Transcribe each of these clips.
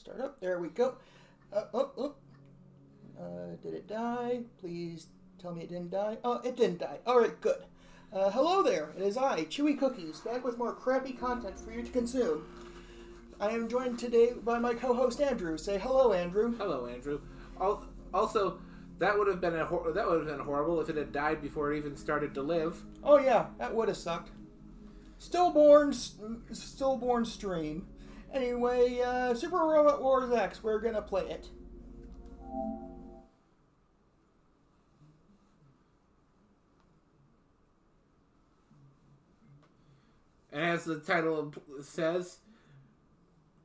Start up. There we go. Did it die? Please tell me it didn't die. Oh, it didn't die. Alright, good. Hello there. It is I, Chewy Cookies, back with more crappy content for you to consume. I am joined today by my co-host Andrew. Say hello, Andrew. Hello, Andrew. Also, that would have been horrible if it had died before it even started to live. Oh yeah, that would have sucked. Stillborn stream. Anyway, Super Robot Wars X. We're gonna play it. And as the title says,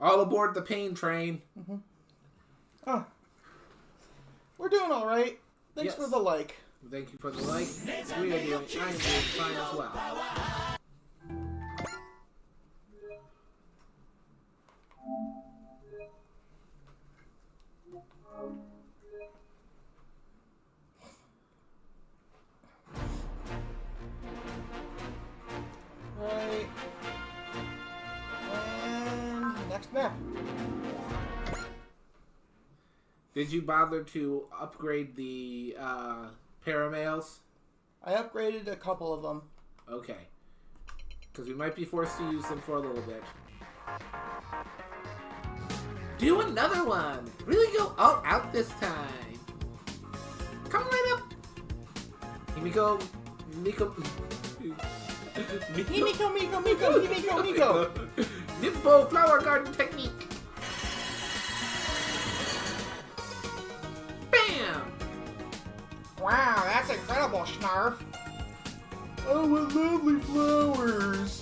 all aboard the pain train. Mm-hmm. Oh. We're doing all right. Thanks for the like. Thank you for the like. I am doing fine as well. Right. And next map. Did you bother to upgrade the paramails? I upgraded a couple of them. Okay. Because we might be forced to use them for a little bit. Do another one! Really go all out this time! Come right up! Himiko... Himiko! Nympho flower garden technique! Bam! Wow, that's incredible, Snarf. Oh, what lovely flowers!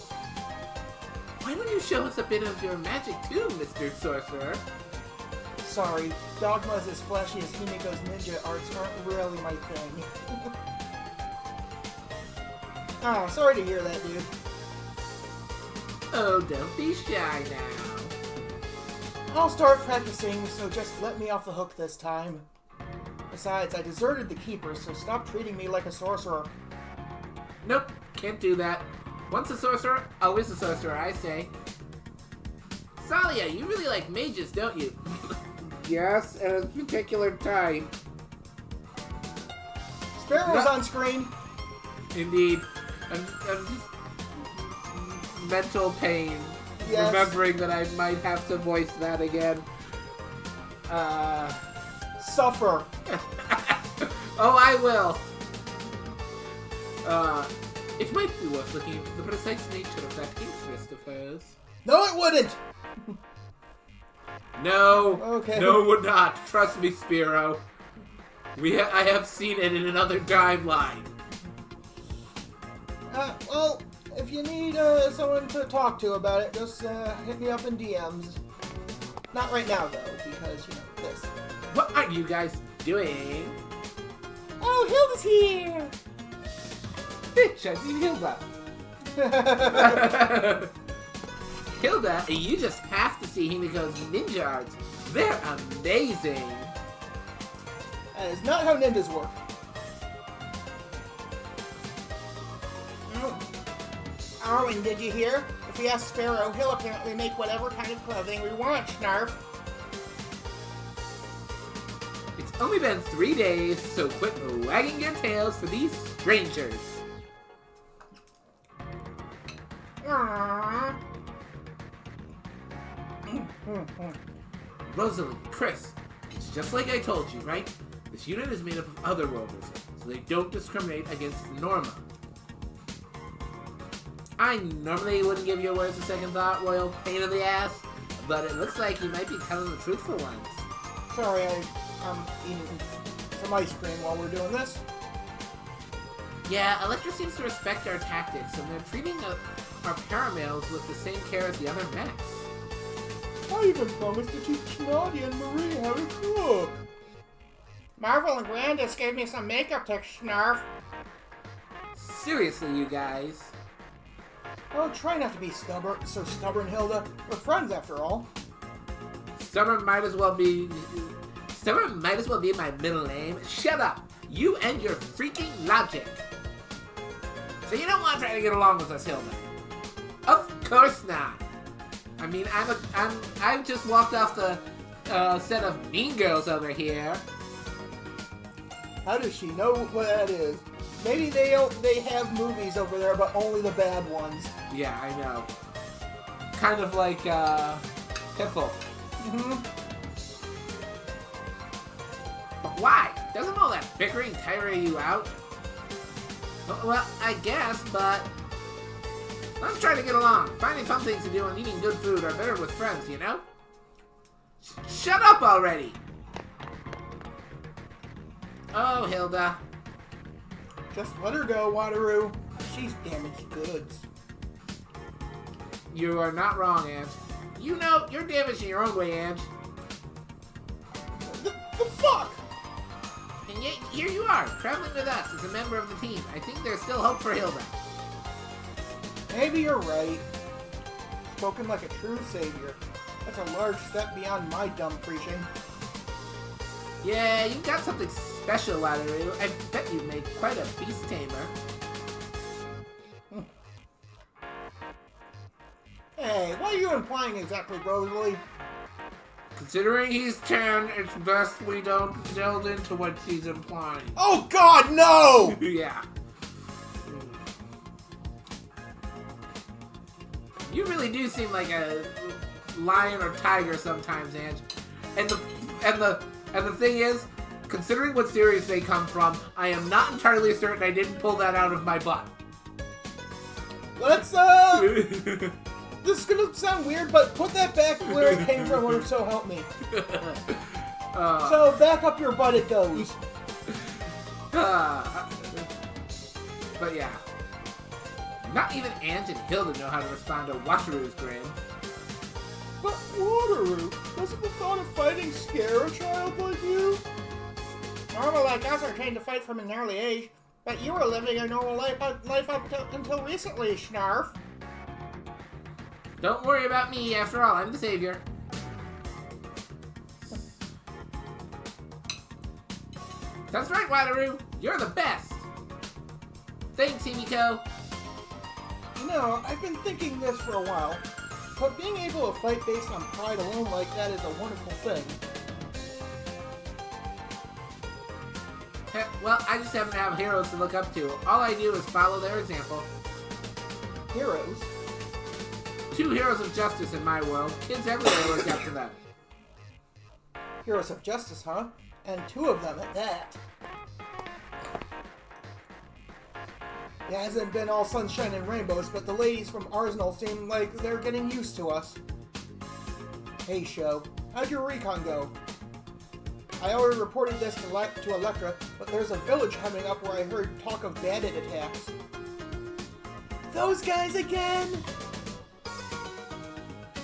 Why don't you show us a bit of your magic too, Mr. Sorcerer? Sorry, dogmas as flashy as Himiko's ninja arts aren't really my thing. Oh, sorry to hear that, dude. Oh, don't be shy now. I'll start practicing, so just let me off the hook this time. Besides, I deserted the Keepers, so stop treating me like a sorcerer. Nope, can't do that. Once a sorcerer, always a sorcerer, I say. Salia, you really like mages, don't you? Yes, at a particular time. Sparrow's on screen. Indeed. I'm just mental pain. Yes. Remembering that I might have to voice that again. Suffer. Oh, I will. It might be worth looking into the precise nature of that interest of hers. No, it wouldn't. No. Okay. No, it would not. Trust me, Spiro. I have seen it in another timeline. Well, if you need someone to talk to about it, just hit me up in DMs. Not right now, though, because, this. What are you guys doing? Oh, Hilda's here! Bitch, I mean Hilda. Hilda, you just have to see Himiko's ninja arts. They're amazing. That is not how ninjas work. Oh, and did you hear? If we ask Sparrow, he'll apparently make whatever kind of clothing we want, Snarf. It's only been 3 days, so quit wagging your tails for these strangers. Aww. Rosalie, Chris, it's just like I told you, right? This unit is made up of other rovers, so they don't discriminate against Norma. I normally wouldn't give your words a second thought, royal pain in the ass, but it looks like you might be telling the truth for once. Sorry, I'm eating some ice cream while we're doing this. Yeah, Electra seems to respect our tactics, and they're treating our paramails with the same care as the other mechs. I even promised to teach Nadia and Marie how to cook. Marvel and Grandis gave me some makeup tips, Snarf. Seriously, you guys. Oh, try not to be so stubborn, Hilda. We're friends, after all. Stubborn might as well be my middle name. Shut up! You and your freaking logic. So you don't want to try to get along with us, Hilda? Of course not. I mean, I've just walked off the set of mean girls over here. How does she know what that is? Maybe they have movies over there, but only the bad ones. Yeah, I know. Kind of like, Piffle. Mm-hmm. But why? Doesn't all that bickering tire you out? Well, I guess, but let's try to get along. Finding fun things to do and eating good food are better with friends, you know? Shut up already! Oh, Hilda. Just let her go, Wataru. She's damaged goods. You are not wrong, Ange. You know, you're damaged in your own way, Ange. The fuck? And yet, here you are, traveling with us as a member of the team. I think there's still hope for Hilda. Maybe you're right. Spoken like a true savior. That's a large step beyond my dumb preaching. Yeah, you've got something special, Wataru. I bet you made quite a beast tamer. Hey, what are you implying exactly, Rosalie? Considering he's 10, it's best we don't delve into what he's implying. Oh God, no! Yeah. You really do seem like a lion or tiger sometimes, Ange. And the thing is, considering what series they come from, I am not entirely certain I didn't pull that out of my butt. Let's, this is gonna sound weird, but put that back where it came from, or so help me. So, back up your butt it goes. But yeah. Not even Ange and Hilda know how to respond to Wataru's grin. But Wataru, doesn't the thought of fighting scare a child like you? Normal like us are trained to fight from an early age, but you were living a normal life up until recently, Snarf. Don't worry about me, after all, I'm the savior. That's right, Wataru, you're the best. Thanks, Himiko. You know, I've been thinking this for a while, but being able to fight based on pride alone like that is a wonderful thing. Well, I just happen to have heroes to look up to. All I do is follow their example. Heroes? 2 heroes of justice in my world. Kids everywhere look up to them. Heroes of justice, huh? And 2 of them at that. It hasn't been all sunshine and rainbows, but the ladies from Arsenal seem like they're getting used to us. Hey, Sho, how'd your recon go? I already reported this to Electra, but there's a village coming up where I heard talk of bandit attacks. Those guys again?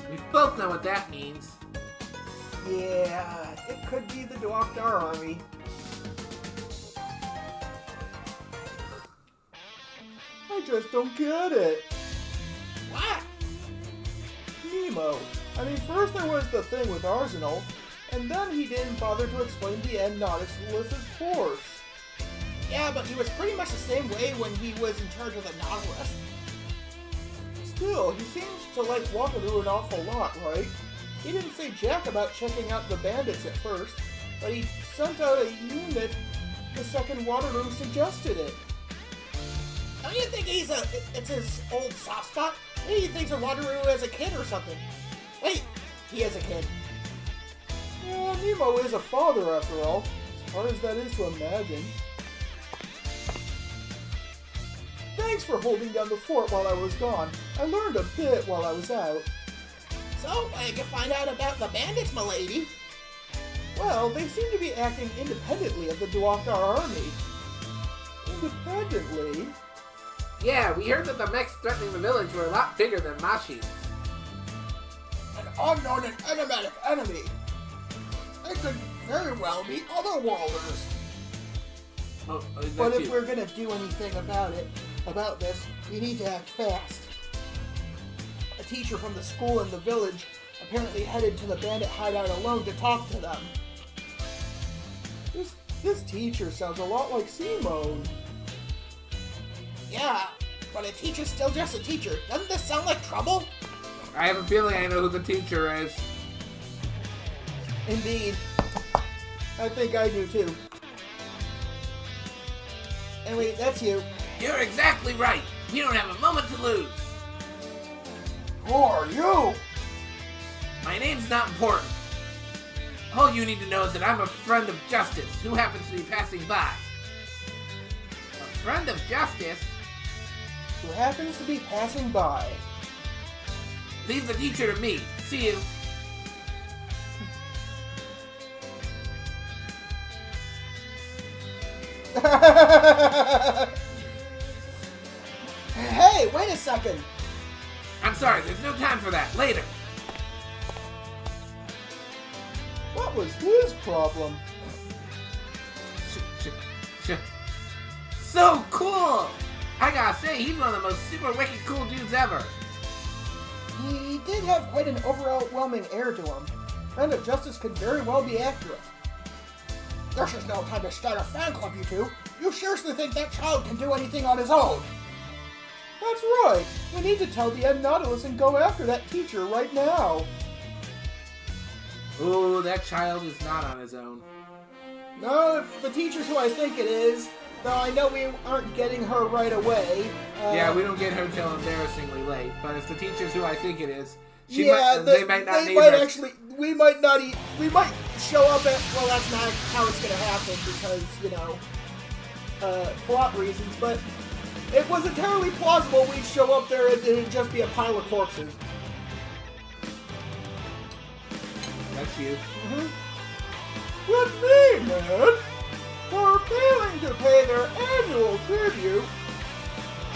We both know what that means. Yeah, it could be the Doctor Army. I just don't get it. What? Nemo. I mean, first there was the thing with Arsenal, and then he didn't bother to explain the end Nautilus's force. Yeah, but he was pretty much the same way when he was in charge of the Nautilus. Still, he seems to like Wataru an awful lot, right? He didn't say jack about checking out the bandits at first, but he sent out a unit the second Wataru suggested it. Don't you think it's his old soft spot? Maybe he thinks of Wataru as a kid or something. Wait, he is a kid. Yeah, Nemo is a father after all, as hard as that is to imagine. Thanks for holding down the fort while I was gone. I learned a bit while I was out. So, I can find out about the bandits, m'lady. Well, they seem to be acting independently of the Duakar army. Independently? Yeah, we heard that the mechs threatening the village were a lot bigger than Mashi. An unknown and enigmatic enemy. They could very well be otherworlders. Oh, But if we're gonna do anything about this, we need to act fast. A teacher from the school in the village apparently headed to the bandit hideout alone to talk to them. This teacher sounds a lot like Simone. Yeah, but a teacher's still just a teacher. Doesn't this sound like trouble? I have a feeling I know who the teacher is. Indeed. I think I do too. And wait, that's you. You're exactly right. We don't have a moment to lose. Who are you? My name's not important. All you need to know is that I'm a friend of justice who happens to be passing by. A friend of justice? Who happens to be passing by. Leave the teacher to me. See you. Hey, wait a second. I'm sorry, there's no time for that. Later. What was his problem? So cool! I gotta say, he's one of the most super wicked cool dudes ever. He did have quite an overwhelming air to him. Friend of Justice could very well be accurate. There's just no time to start a fan club, you two. You seriously think that child can do anything on his own? That's right. We need to tell the Ed Nautilus and go after that teacher right now. Ooh, that child is not on his own. No, the teacher's who I think it is. Though I know we aren't getting her right away. Yeah, we don't get her till embarrassingly late. But if the teacher's who I think it is, they might not need might her. actually. We might show up at. Well, that's not how it's going to happen because plot reasons. But it was entirely plausible we'd show up there and it'd just be a pile of corpses. That's you. Mm-hmm. With me, man. For failing to pay their annual tribute,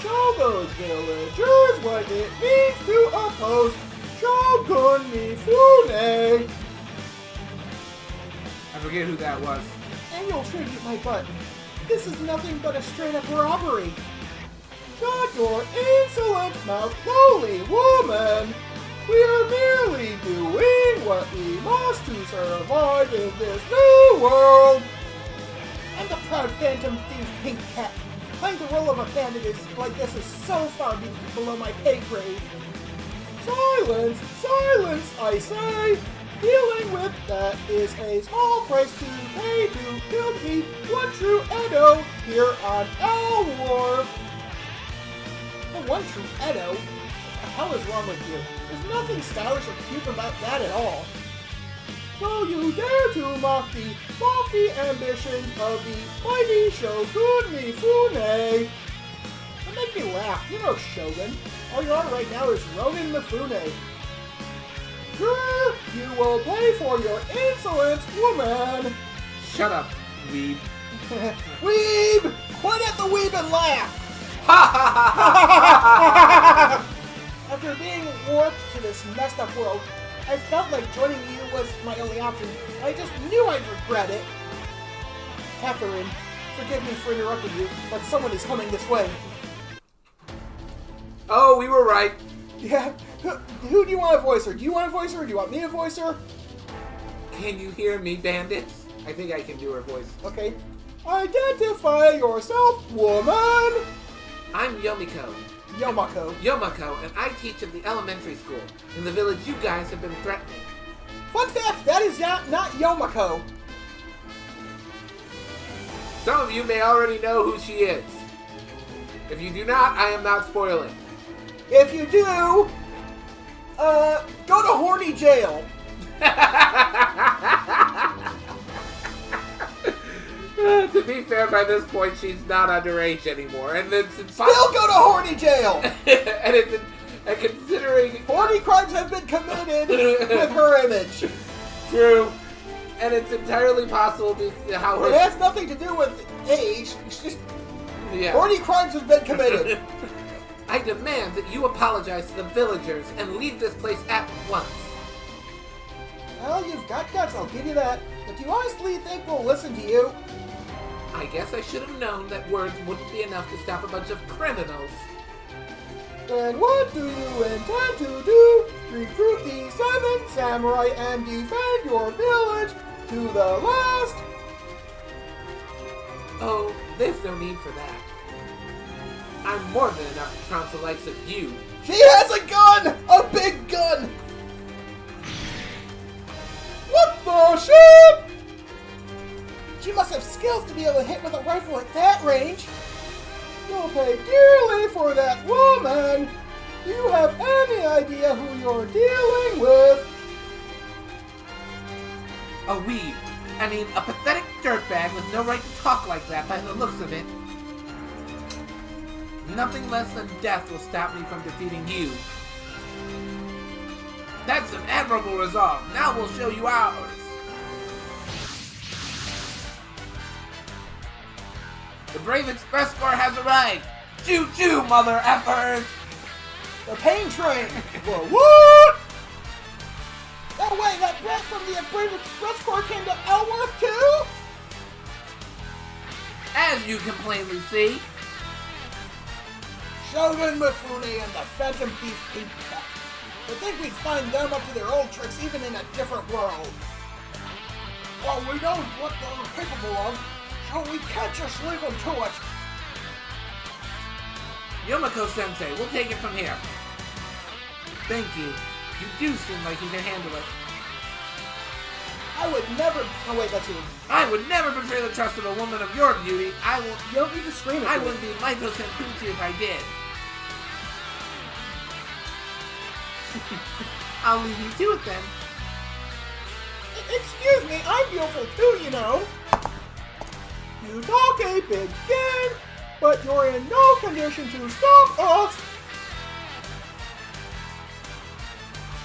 show those villagers what it means to oppose Shogun Mifune. I forget who that was. Annual tribute, my butt. This is nothing but a straight-up robbery. Shut your insolent mouth, lowly woman. We are merely doing what we must to survive in this new world. I'm the proud phantom thief pink cat. Playing the role of a bandit like this is so far below my pay grade. Silence! Silence, I say! Dealing with that is a small price to pay to build me one true Edo here on L Wharf. The one true Edo? What the hell is wrong with you? There's nothing stylish or cute about that at all. So you dare to mock the lofty ambitions of the mighty Shogun Mifune? That makes me laugh. You know Shogun. All you're on right now is Ronin Mifune. Grr, you will pay for your insolence, woman. Shut up, weeb. Weeb! Point at the weeb and laugh! After being warped to this messed up world, I felt like joining you was my only option. I just knew I'd regret it. Catherine, forgive me for interrupting you, but someone is coming this way. Oh, we were right. Yeah? Who do you want to voice her? Do you want to voice her or do you want me to voice her? Can you hear me, bandits? I think I can do her voice. Okay. Identify yourself, woman! I'm Yomiko. Yomako, and I teach at the elementary school in the village you guys have been threatening. Fun fact, that is not Yomako. Some of you may already know who she is. If you do not, I am not spoiling. If you do, go to horny jail. To be fair, by this point, she's not underage anymore, and it's Still go to horny jail. and considering horny crimes have been committed with her image. True, and it's entirely possible how her. It has nothing to do with age. It's just yeah. Horny crimes have been committed. I demand that you apologize to the villagers and leave this place at once. Well, you've got guts, I'll give you that. But do you honestly think we'll listen to you? I guess I should have known that words wouldn't be enough to stop a bunch of criminals. Then what do you intend to do? Recruit the 7 samurai and defend your village to the last? Oh, there's no need for that. I'm more than enough to trounce the likes of you. She has a gun! A big gun! What the skills to be able to hit with a rifle at that range. You'll pay dearly for that woman. Do you have any idea who you're dealing with? A weeb. I mean, a pathetic dirtbag with no right to talk like that by the looks of it. Nothing less than death will stop me from defeating you. That's an admirable resolve. Now we'll show you ours. The Brave Express Corps has arrived. Choo choo, mother effers! The pain train! Whoa, what? No way, that brat from the Brave Express Corps came to Elworth too? As you can plainly see. Shogun Mifune and the Phantom Thief Pink Cat. I think we'd find them up to their old tricks even in a different world. Well, we know what they're capable of, so we can't just leave them to it. Yomiko-sensei, we'll take it from here. Thank you. You do seem like you can handle it. I would never... Oh wait, that's you. I would never betray the trust of a woman of your beauty. You don't need to scream at me. I wouldn't be Maiko Senpuchi if I did. I'll leave you to it then. Excuse me, I'm beautiful too, you know. You talk a big game, but you're in no condition to stop us.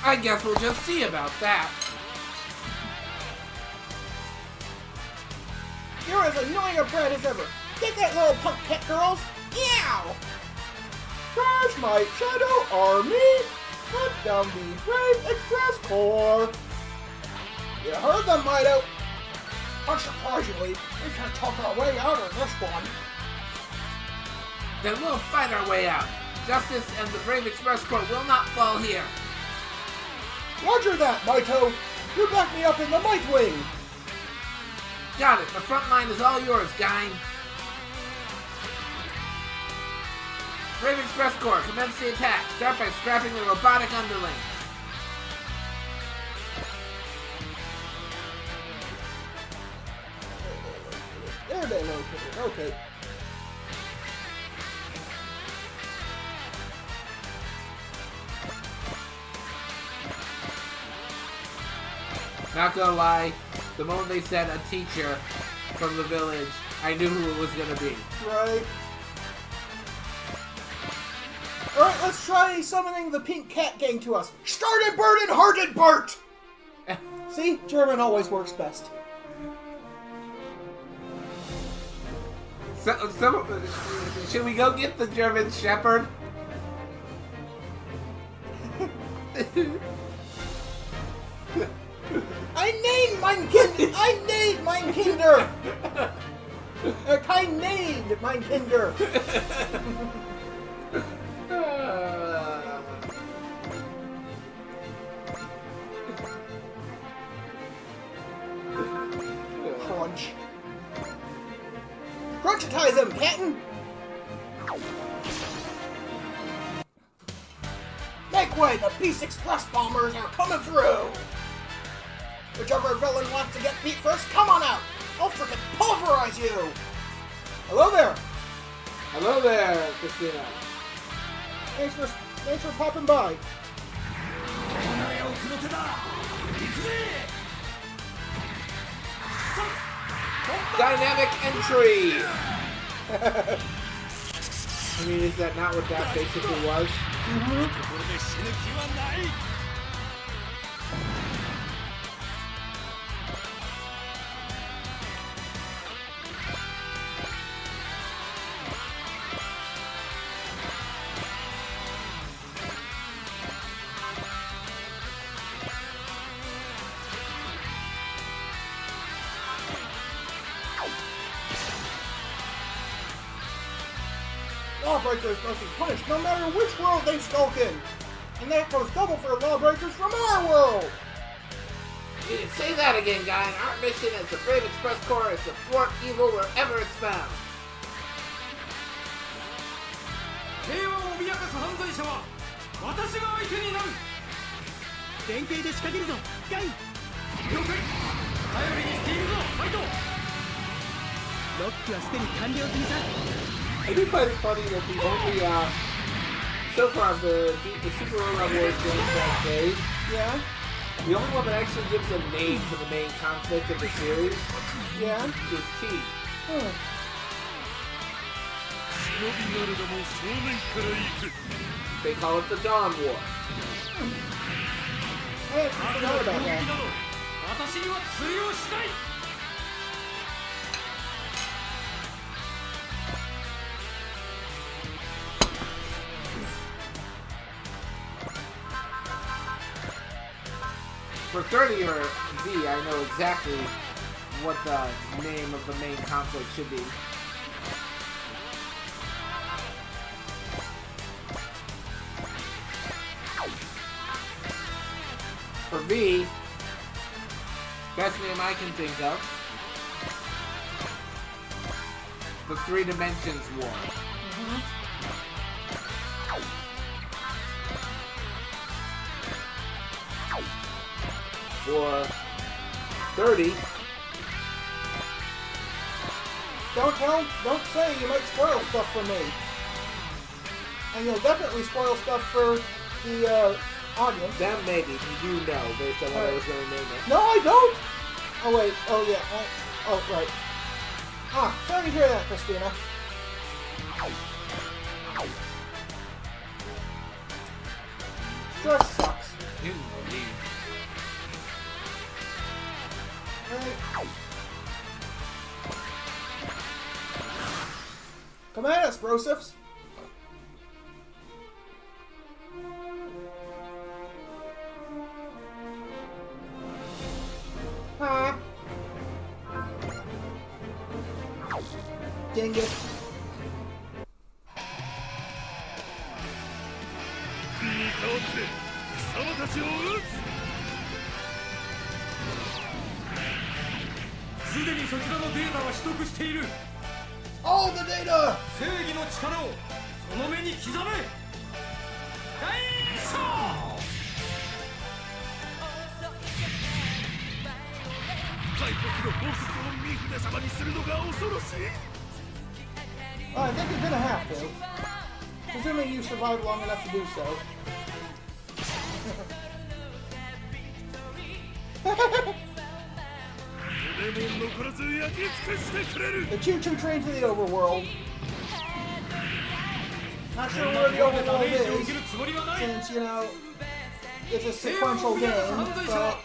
I guess we'll just see about that. You're as annoying a brat as ever. Get that little punk cat, girls. Meow! Crash my shadow army. Put down the Brave Express Corps. You heard them, Mido. Unsurprisingly, we can't talk our way out of this one. Then we'll fight our way out. Justice and the Brave Express Corps will not fall here. Roger that, Maito. You back me up in the Might Wing. Got it. The front line is all yours, Gine. Brave Express Corps, commence the attack. Start by scrapping the robotic underlings. There they located. Okay. Not gonna lie, the moment they said a teacher from the village, I knew who it was gonna be. Right. Alright, let's try summoning the Pink Cat Gang to us. Started Bird and Hearted Bert! See? German always works best. Should we go get the German Shepherd? I need mein Kinder! Kein need mein Kinder! Crunch. Crunchitize him, Captain! Make way, the Beast Express bombers are coming through! Whichever villain wants to get beat first, come on out! I'll frickin' pulverize you! Hello there! Hello there, Christina. Thanks for popping by. Dynamic entry! I mean, is that not what that basically was? Lawbreakers must be punished no matter which world they skulk in. And that goes double for lawbreakers from our world! You can say that again, guy. Our mission as the Brave Express Corps is to thwart evil wherever it's found. 平和を脅かす犯罪者は私が相手になる。連携で仕掛けるぞ、ガイ。了解。頼りにしているぞ、ファイト。I do find it funny that the only, so far the Super Robot Wars games I've played, Yeah? the only one that actually gives a name to the main conflict of the series Yeah? is T. Hmm. They call it the Dawn War. I actually forgot about that. 私には通用しない For 30 or Z, I know exactly what the name of the main conflict should be. For V, best name I can think of, the Three Dimensions War. For 30, Don't say you might spoil stuff for me. And you'll definitely spoil stuff for the audience. them maybe, you know, based on what I was going to name it. No, I don't! Oh, wait. Oh, yeah. Oh, right. Ah, sorry to hear that, Christina. Stress sucks. Right. Come at us, Brosifs. Huh? Dang it. すでにそちらのデータは取得している All the data! 正義の力をその目に刻め大将 Oh, I think you're gonna have to. Presuming you survive long enough to do so. The Choo-Choo train to the overworld. Not sure where the overworld is, since, you know, it's a sequential game, but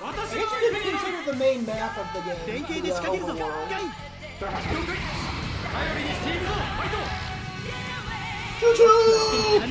I guess you could consider the main map of the game the overworld. Choo-Choo!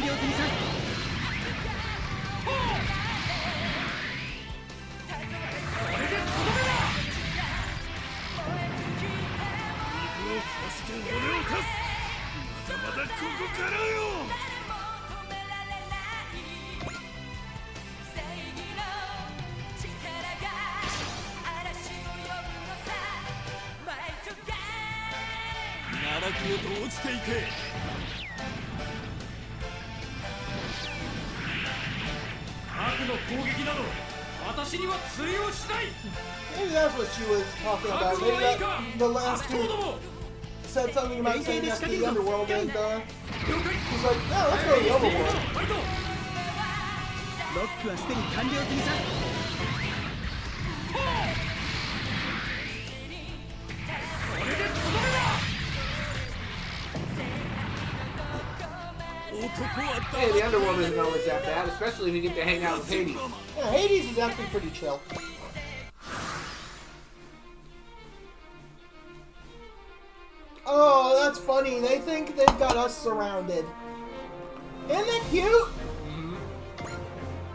Maybe that's what she was talking about. Maybe that, the last two said something about saying us to the underworld, and he's like, yeah, let's go to the overworld. Hey, the underworld isn't always that bad, especially if you get to hang out with Hades. Yeah, Hades is actually pretty chill. Oh, that's funny. They think they've got us surrounded. Isn't that cute?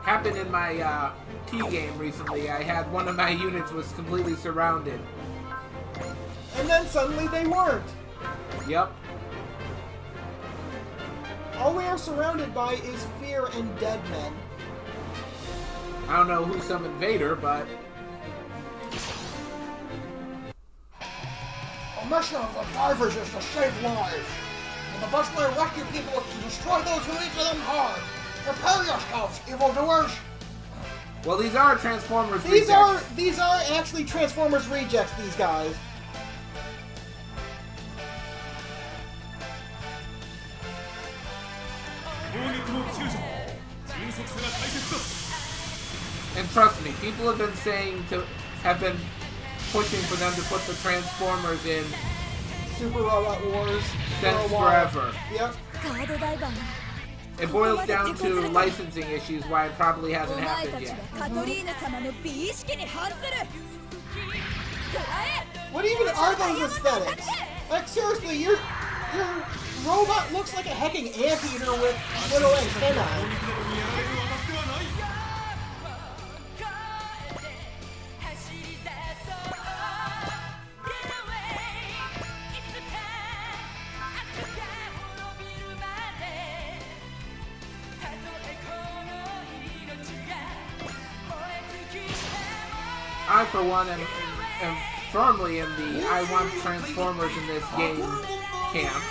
Happened in my T game recently. I had one of my units was completely surrounded. And then suddenly they weren't. Yep. All we are surrounded by is fear and dead men. I don't know who summoned Vader, but A mission of the divers is to save lives. And the best way to rescue people is to destroy those who injure them hard. Prepare yourselves, evildoers. well, these are Transformers. These rejects. are actually Transformers rejects, these guys. And trust me, people have been pushing for them to put the Transformers in Super Robot Wars. since forever. Yep. It boils down to licensing issues why it probably hasn't happened yet. What even are those aesthetics? Like seriously, your robot looks like a hecking anteater with little antennae. I, for one, am firmly in the I want Transformers in this game camp.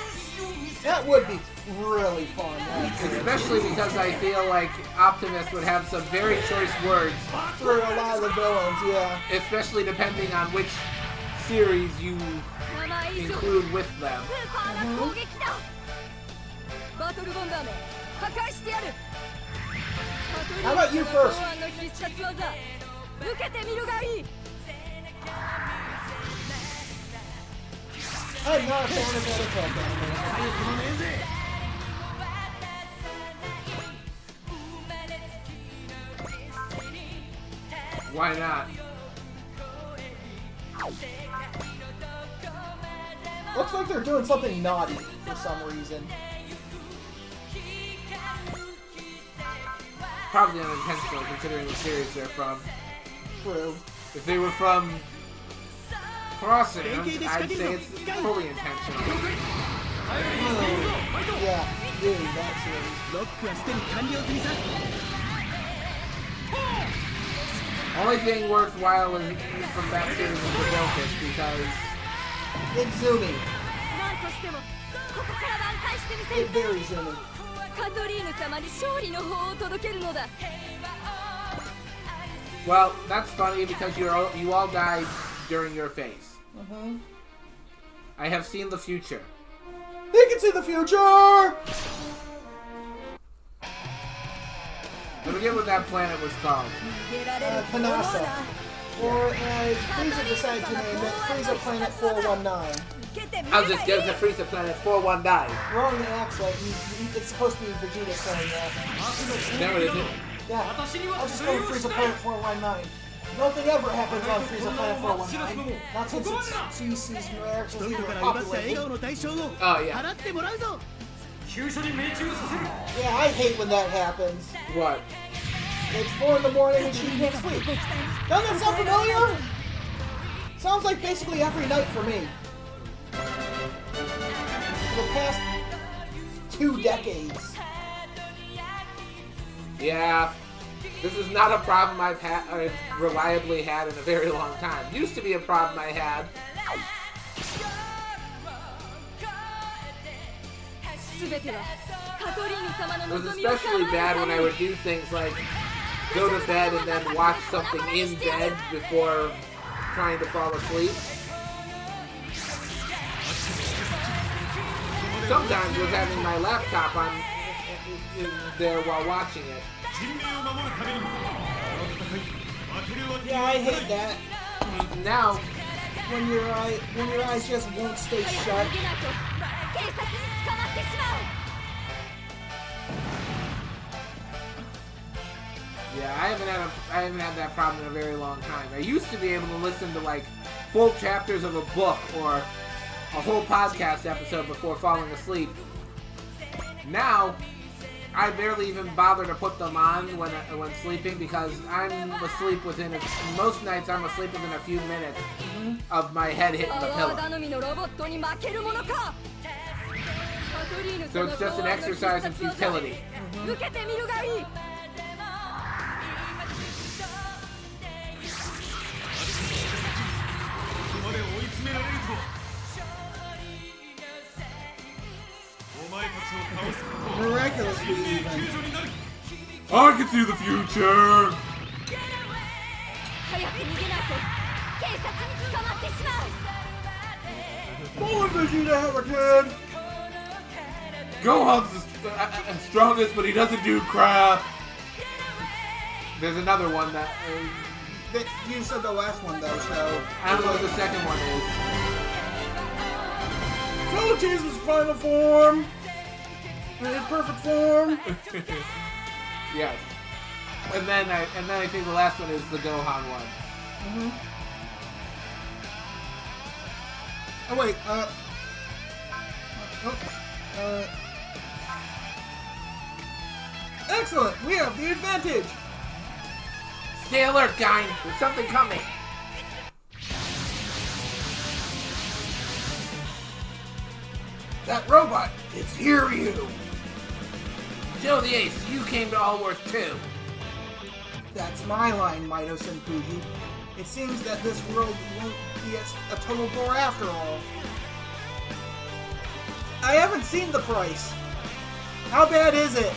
That would be really fun, actually. Especially because I feel like Optimus would have some very choice words For a lot of the villains, yeah. especially depending on which series you include with them. How about you first? I'm not a fan of that attack animation. Why not? Looks like they're doing something naughty for some reason. Probably unintentional considering the series they're from. True. If they were from Crossing, I'd say it's fully intentional. Yeah, really, that series. Only thing worthwhile from that series is the Vilcus because It's zoomy. It's very zoomy. well, that's funny because you all died during your phase. I have seen the future. They can see the future! I forget what that planet was called. Panasa. Or as Frieza decided to name it, Frieza Planet 419. I'll just go to Frieza Planet 419. Wrong accent. It's supposed to be Vegeta saying that. No, it isn't. Yeah, I was just going Frieza Planet 419. Nothing ever happens on Frieza Planet 419. Not since it's CC's reactions were populated. Oh, yeah. Yeah, I hate when that happens. What? It's 4 in the morning and she can't sleep. Doesn't that sound familiar? Sounds like basically every night for me. For the past 2 decades. Yeah. This is not a problem I've reliably had in a very long time. Used to be a problem I had. It was especially bad when I would do things like go to bed and then watch something in bed before trying to fall asleep. Sometimes was having my laptop on there while watching it. Yeah, I hate that. Now, When your eyes just won't stay shut. yeah, I haven't had that problem in a very long time. I used to be able to listen to like full chapters of a book or a whole podcast episode before falling asleep. Now, I barely even bother to put them on when sleeping because I'm asleep most nights I'm asleep within a few minutes of my head hitting the pillow. So it's just an exercise in futility. Miraculously even. I can see the future! More Vegeta have a kid! Gohan's the strongest, but he doesn't do crap. There's another one that... You said the last one, though, so... I don't know what the second one is. So Jesus' final form! In his perfect form! Yes. And then I think the last one is the Gohan one. Mm-hmm. Oh, wait, excellent! We have the advantage! Stay alert, guy. There's something coming. That robot, it's Hiryu! Joe the Ace, you came to Allworth too. That's my line, Mido-san Fuji. It seems that this world won't be a total bore after all. I haven't seen the price. How bad is it?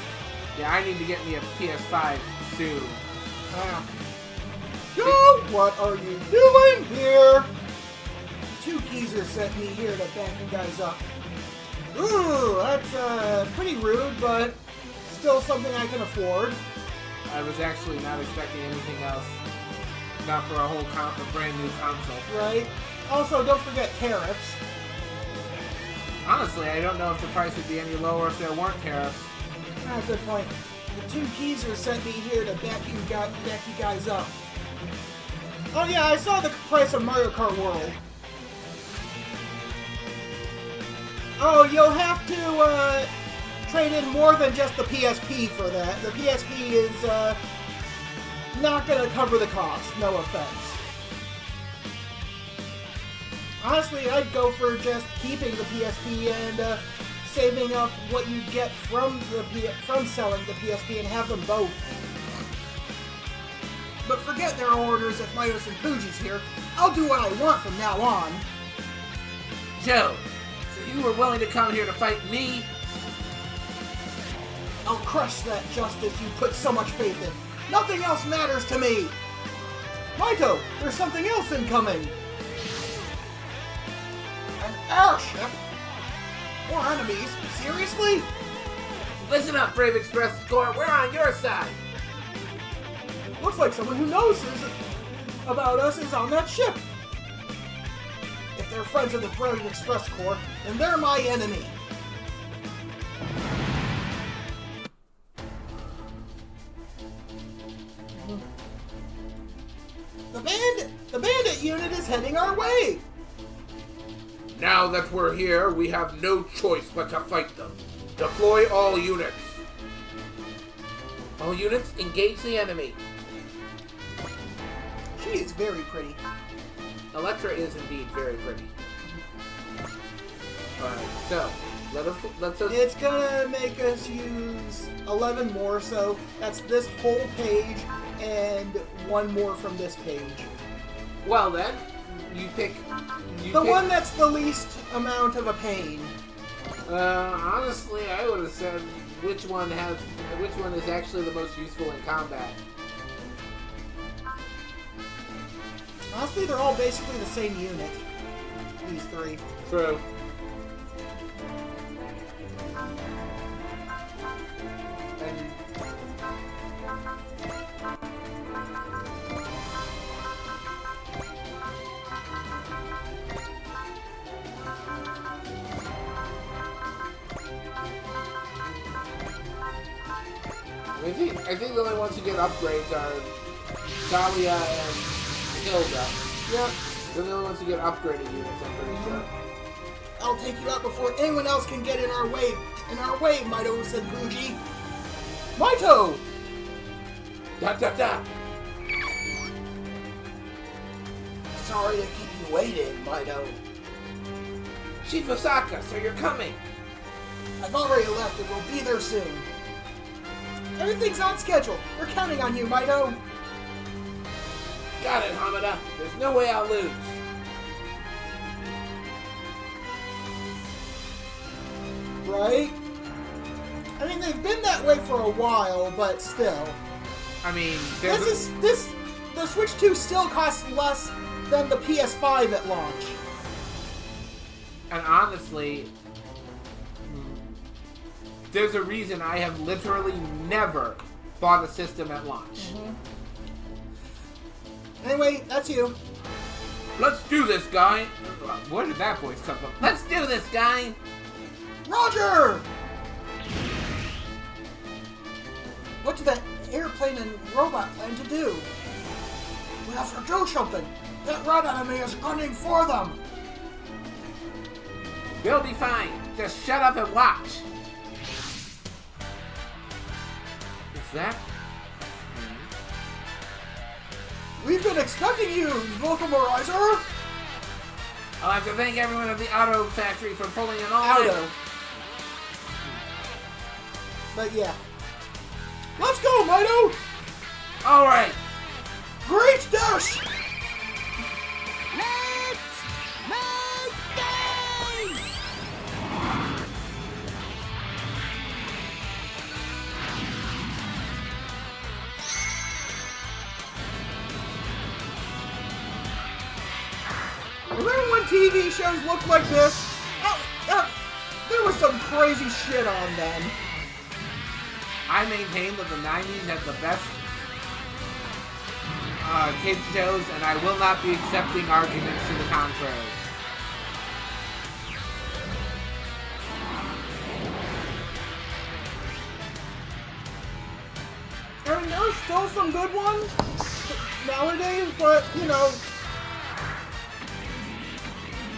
Yeah, I need to get me a PS5 soon. Joe, what are you doing here? Two geezers sent me here to back you guys up. Ooh, that's pretty rude, but still something I can afford. I was actually not expecting anything else. Not for a whole a brand new console. Right. Also, don't forget tariffs. Honestly, I don't know if the price would be any lower if there weren't tariffs. Ah, good point. The two geezers sent me here to back you guys up. Oh yeah, I saw the price of Mario Kart World. Oh, you'll have to trade in more than just the PSP for that. The PSP is not going to cover the cost. No offense. Honestly, I'd go for just keeping the PSP and saving up what you get from selling the PSP and have them both. But forget their orders if Mido-san Fuji's here. I'll do what I want from now on. Joe, so you were willing to come here to fight me? I'll crush that justice you put so much faith in. Nothing else matters to me. Maito, there's something else incoming. An airship? More enemies? Seriously? Listen up, Brave Express Score. We're on your side. Looks like someone who knows about us is on that ship. If they're friends of the Brave Express Corps, then they're my enemy. The bandit unit is heading our way. Now that we're here, we have no choice but to fight them. Deploy all units. All units, engage the enemy. She is very pretty. Electra is indeed very pretty. Alright, so, let's It's gonna make us use 11 more, so that's this whole page and one more from this page. Well then, you pick... The one that's the least amount of a pain. Honestly, I would have said which one is actually the most useful in combat. Honestly, they're all basically the same unit. These three. True. And I think the only ones who get upgrades are Dahlia and Hilda. Yep. They're the only ones who get upgraded units, I'm pretty sure. I'll take you out before anyone else can get in our way. In our way, Mido-san Fuji. Maito! Da da da! Sorry to keep you waiting, Mido. Chief Osaka, so you're coming! I've already left and we'll be there soon. Everything's on schedule. We're counting on you, Mido. Got it, Hamada. There's no way I'll lose. Right? I mean, they've been that way for a while, but still. I mean, the Switch 2 still costs less than the PS5 at launch. And honestly, there's a reason I have literally never bought a system at launch. Anyway, that's you. Let's do this, guy. Where did that voice come from? Let's do this, guy. Roger! What did that airplane and robot plan to do? We have to do something. That red enemy is gunning for them. We'll be fine. Just shut up and watch. Is that? We've been expecting you, Vulcamorizer! I'll have to thank everyone at the auto factory for pulling an all Auto. But yeah. Let's go, Mido! Alright. Great dash! Remember when TV shows looked like this? There was some crazy shit on them. I maintain that the 90s had the best kids shows, and I will not be accepting arguments to the contrary. I mean, there's still some good ones nowadays, but, you know...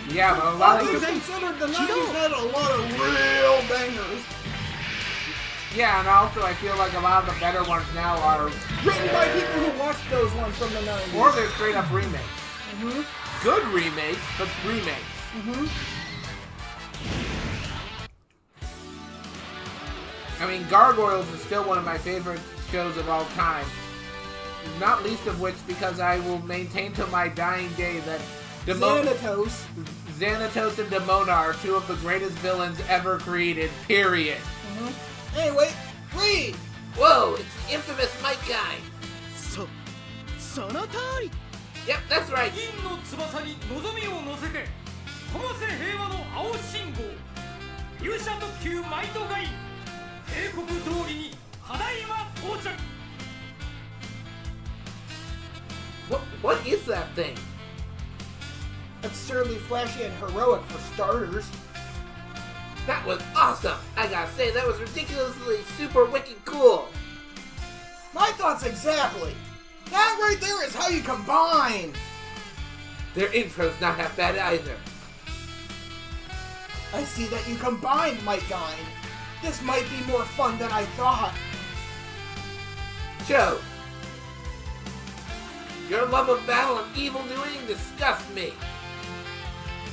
Yeah, but a lot All of things considered, the 90s had a lot of real bangers. Yeah, and also I feel like a lot of the better ones now are Written by people who watched those ones from the 90s. or they're straight up remakes. Mm-hmm. Good remakes, but remakes. Mm-hmm. I mean, Gargoyles is still one of my favorite shows of all time. Not least of which because I will maintain till my dying day that Xanatos. Xanatos and Demona are two of the greatest villains ever created, period. Mm-hmm. Anyway, read! Whoa, it's the infamous Mike guy. その通り Yep, that's right. 銀の翼に望みを乗せて灯せ平和の青信号勇者特急マイトガイ帝国通りにただいま到着 What is that thing? Absurdly flashy and heroic for starters. That was awesome! I gotta say, that was ridiculously super wicked cool! My thoughts exactly. That right there is how you combine. Their intro's not half bad either. I see that you combined, Might Gine. This might be more fun than I thought. Choo! Your love of battle and evil doing disgusts me.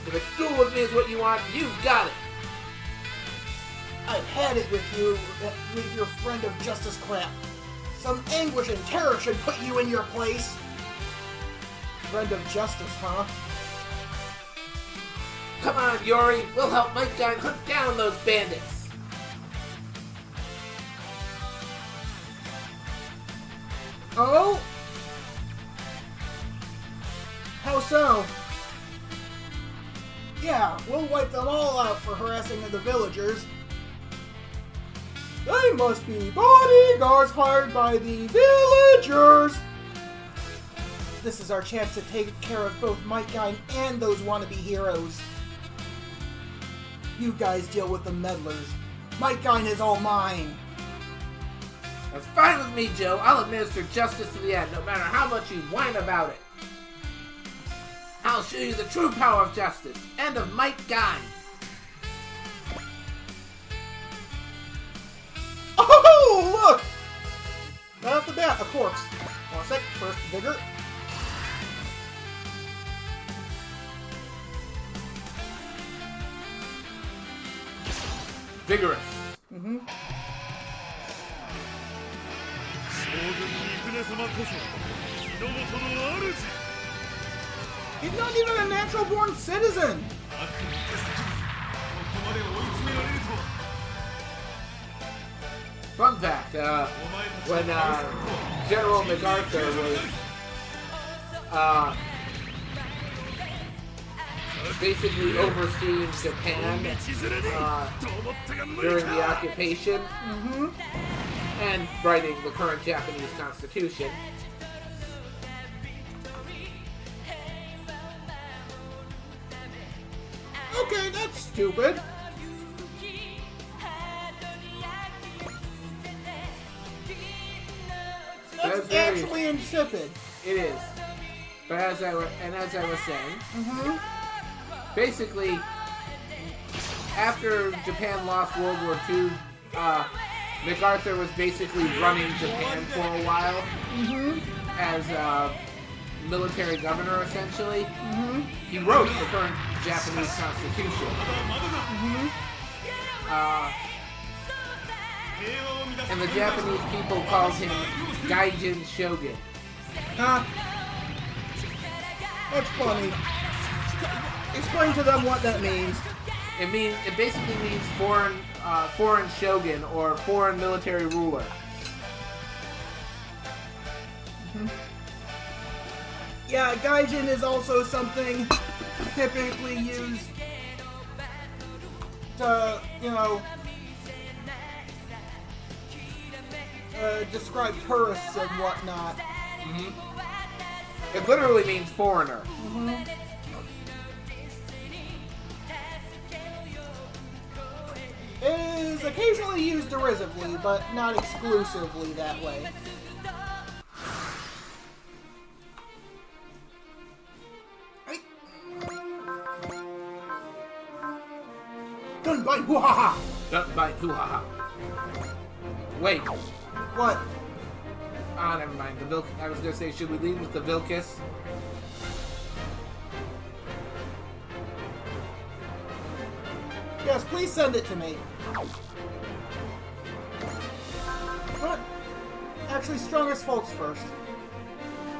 If a duel with me is what you want, you've got it. I've had it with you, with your friend of justice crap. Some anguish and terror should put you in your place. Friend of justice, huh? Come on, Yori. We'll help Mike Guy hunt down those bandits. Oh? How so? Yeah, we'll wipe them all out for harassing the villagers. They must be bodyguards hired by the villagers! This is our chance to take care of both Mike Guy and those wannabe heroes. You guys deal with the meddlers. Mike Guy is all mine. That's fine with me, Joe. I'll administer justice to the end, no matter how much you whine about it. I'll show you the true power of justice and of Mike Guy. Oh, look! Right off the bat, a corpse. One sec, first vigor. Vigorous. Mm-hmm. 将軍三船様こそ日の本の主 He's not even a natural born citizen! 悪の手先にここまで追い詰められるとは Fun fact, when General MacArthur was basically overseeing Japan during the occupation and writing the current Japanese constitution, stupid. That's actually insipid. It is. But as I was saying, basically, after Japan lost World War II, MacArthur was basically running Japan for a while as military governor, essentially. He wrote the current Japanese constitution. And the Japanese people called him Gaijin Shogun. Huh? That's funny. Explain to them what that means. It basically means foreign shogun or foreign military ruler. Yeah, Gaijin is also something typically used to, describe tourists and whatnot. It literally means foreigner. It is occasionally used derisively, but not exclusively that way. Gunbite hoo-ha-ha! Gunbite hoo-ha-ha. Wait. What? Ah, never mind. I was gonna say, should we lead with the Vilcus? Yes, please send it to me. But actually, strongest folks first.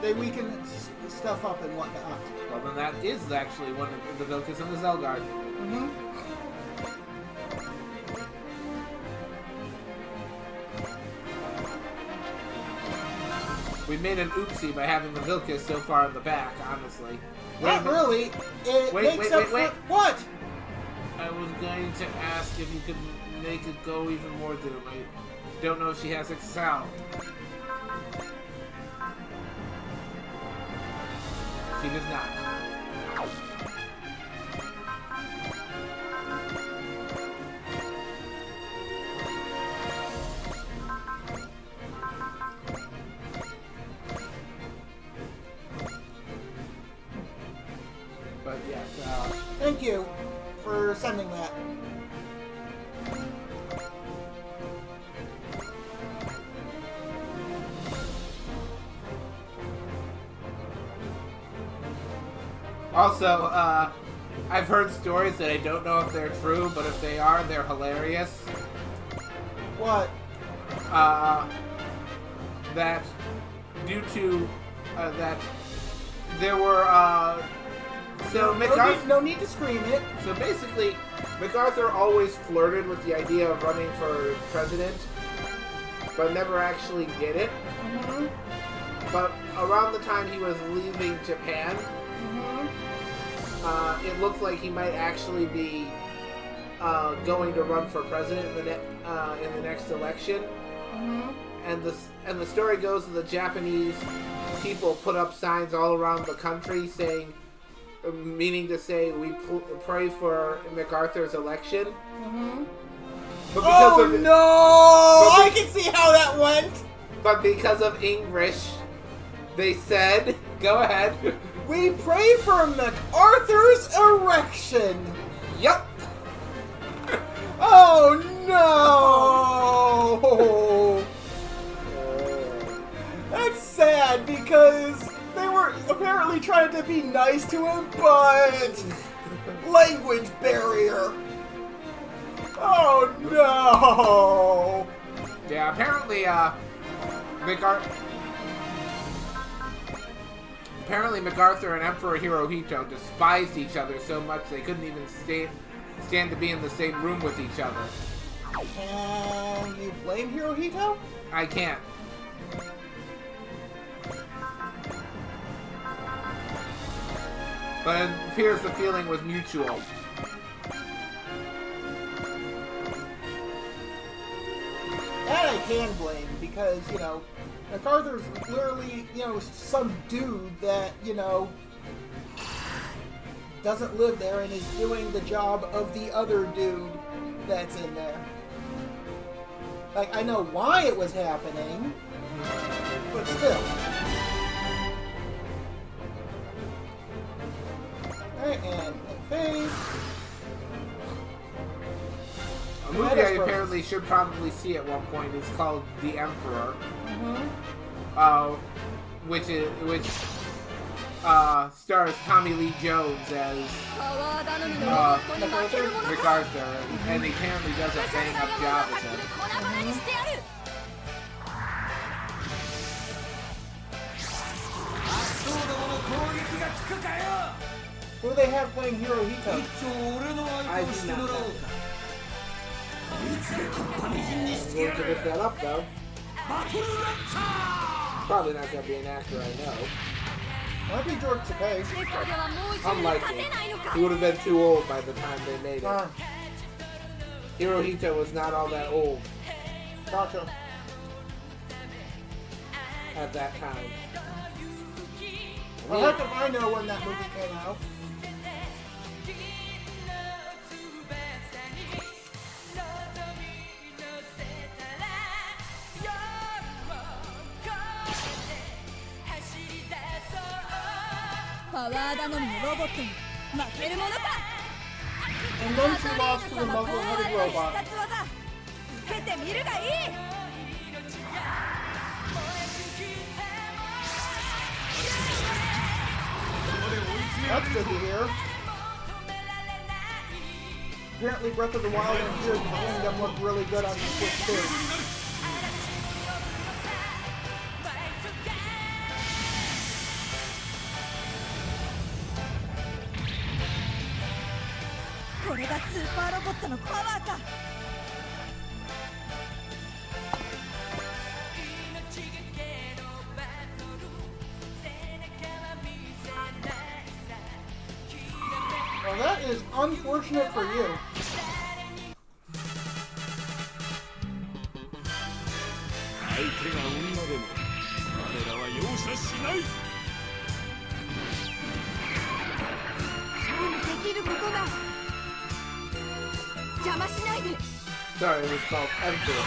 They weaken stuff up and whatnot. Well, then that is actually one of the Vilcus and the Zelgard. We made an oopsie by having the Vilcus so far in the back, honestly. Not really. It makes up for... What? I was going to ask if you could make it go even more through. I don't know if she has Excel. She does not. But yes, thank you for sending that. Also, I've heard stories that I don't know if they're true, but if they are, they're hilarious. What? That due to that there were No need to scream it. So basically, MacArthur always flirted with the idea of running for president, but never actually did it. But around the time he was leaving Japan, it looked like he might actually be going to run for president in the next election. And the story goes that the Japanese people put up signs all around the country saying, meaning to say, we pray for MacArthur's election. But because I can see how that went. But because of English, they said, go ahead. We pray for MacArthur's erection. Yep. Oh no! That's sad because they were apparently trying to be nice to him, but language barrier. Oh no! Yeah, apparently, MacArthur and Emperor Hirohito despised each other so much they couldn't even stand to be in the same room with each other. Can you blame Hirohito? I can't. But it appears the feeling was mutual. That I can blame because, MacArthur's literally, some dude that, doesn't live there and is doing the job of the other dude that's in there. Like, I know why it was happening, but still. Alright, and phase. A movie I apparently should probably see at one point is called The Emperor. Which stars Tommy Lee Jones as MacArthur, and he apparently does a bang-up job as him. Who do they have playing Hirohito? I do not know. We'll have to look that up, though. Probably not going to be an actor I know. Might be George Takei. Unlikely. He would have been too old by the time they made it. Hirohito was not all that old. Gotcha. At that time. Well, heck if I know when that movie came out. And then she lost to the muscle-headed robot. That's good to hear. Apparently Breath of the Wild and Tears of the Kingdom look really good on the Switch too. Well, that is unfortunate for you. Sorry, it was called Emperor.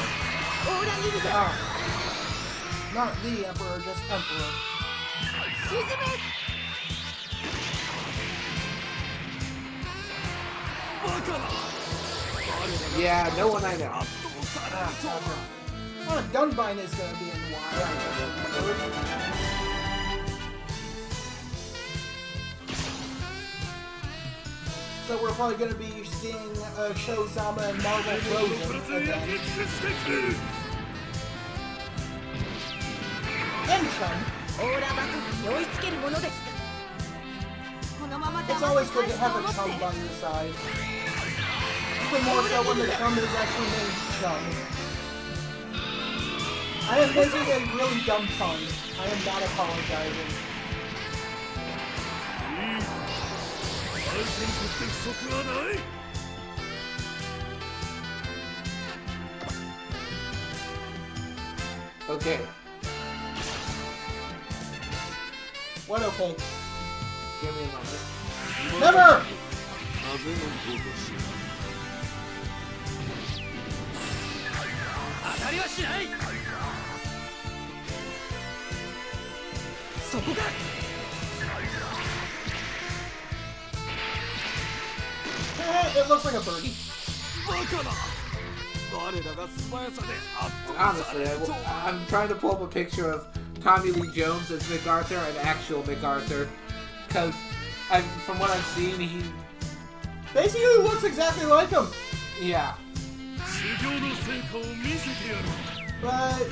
Not the Emperor, just Emperor. Yeah, no one I know. Well, Dunbine is going to be in Y. So we're probably going to be seeing Shozama and Marvel Frozen again. And Chun. It's always good to have a chum by your side. Even more so when the chum is actually named Chum. I am making a really dumb pun. I am not apologizing. Okay. What okay? Give me a moment. Never! It looks like a birdie. Honestly, I'm trying to pull up a picture of Tommy Lee Jones as MacArthur and actual MacArthur. Because from what I've seen, he basically looks exactly like him. Yeah. But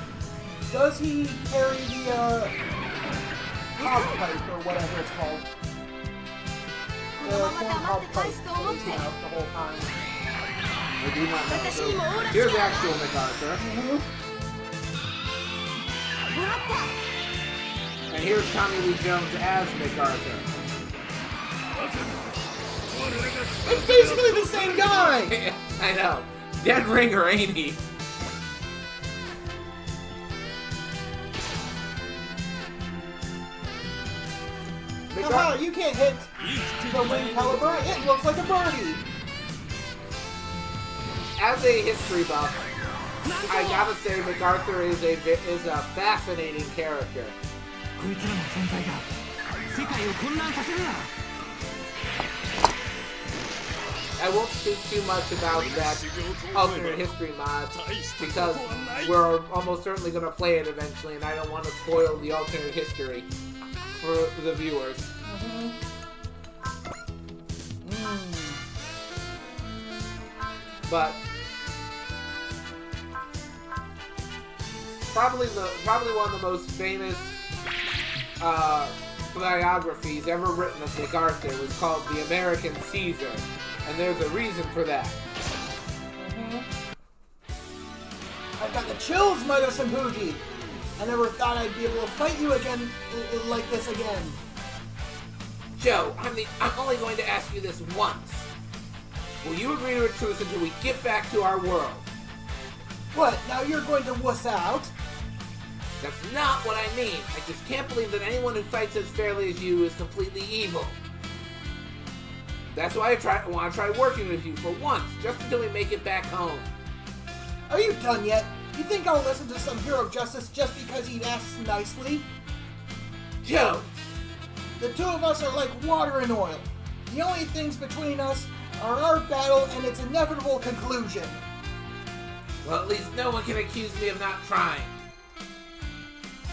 does he carry the cob pipe or whatever it's called? The corn cob pipe in his mouth the whole time. I do not know. So, here's actual MacArthur. And here's Tommy Lee Jones as MacArthur. It's basically the same guy! I know. Dead ringer, ain't he? Haha, you can't hit the wing caliber. It looks like a birdie. As a history buff, I gotta say MacArthur is a fascinating character. こいつらの存在が世界を混乱させるな I won't speak too much about that alternate history mod because we're almost certainly going to play it eventually, and I don't want to spoil the alternate history for the viewers. But probably one of the most famous biographies ever written of MacArthur was called The American Caesar. And there's a reason for that. I've got the chills, Mother Senpuji. I never thought I'd be able to fight you again like this again. Joe, I'm only going to ask you this once. Will you agree to a truce until we get back to our world? What, now you're going to wuss out? That's not what I mean. I just can't believe that anyone who fights as fairly as you is completely evil. That's why I want to try working with you for once, just until we make it back home. Are you done yet? You think I'll listen to some hero of justice just because he asks nicely? Joe! The two of us are like water and oil. The only things between us are our battle and its inevitable conclusion. Well, at least no one can accuse me of not trying.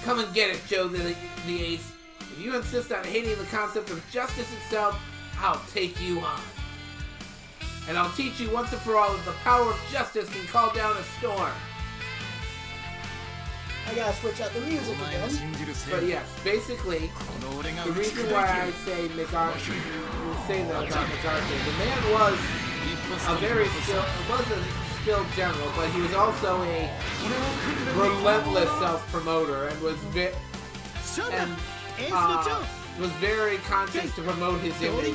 Come and get it, Joe the Ace. If you insist on hating the concept of justice itself, I'll take you on. And I'll teach you once and for all that the power of justice can call down a storm. I gotta switch out the music again. But yes, basically, the reason why I say MacArthur, about MacArthur, the man was a skilled general, but he was also a relentless self-promoter and was very conscious to promote his image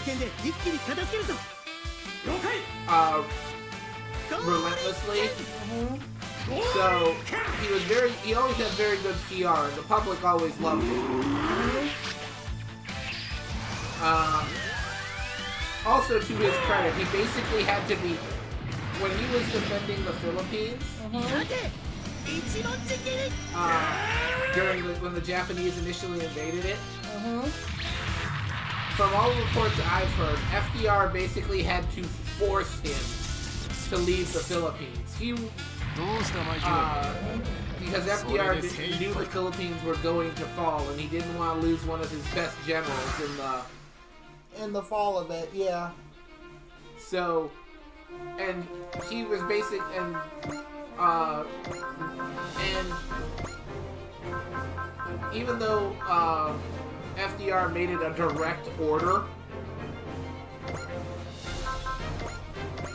relentlessly. So he always had very good PR, and the public always loved him. Also, to his credit, he basically had to be, when he was defending the Philippines, when the Japanese initially invaded it, from all reports I've heard, FDR basically had to force him to leave the Philippines. Because FDR knew the Philippines were going to fall, and he didn't want to lose one of his best generals in the fall of it, yeah. So, and he was and even though FDR made it a direct order,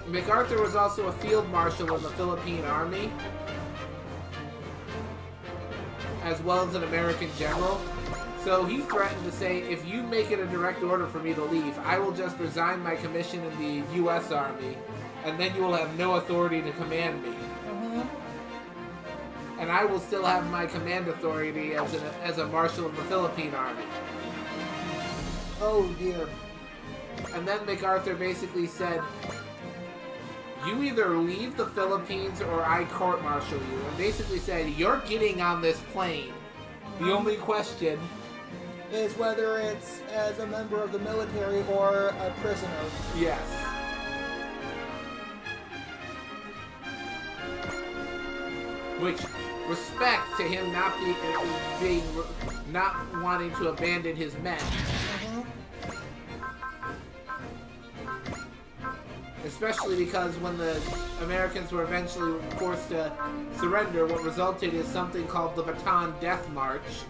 MacArthur was also a field marshal in the Philippine Army, as well as an American general. So he threatened to say, if you make it a direct order for me to leave, I will just resign my commission in the U.S. Army, and then you will have no authority to command me. And I will still have my command authority as a marshal in the Philippine Army. Oh dear. And then MacArthur basically said, you either leave the Philippines or I court-martial you. And basically said, you're getting on this plane. The only question is whether it's as a member of the military or a prisoner. Yes. Which, respect to him not wanting to abandon his men. Especially because when the Americans were eventually forced to surrender, what resulted is something called the Bataan Death March.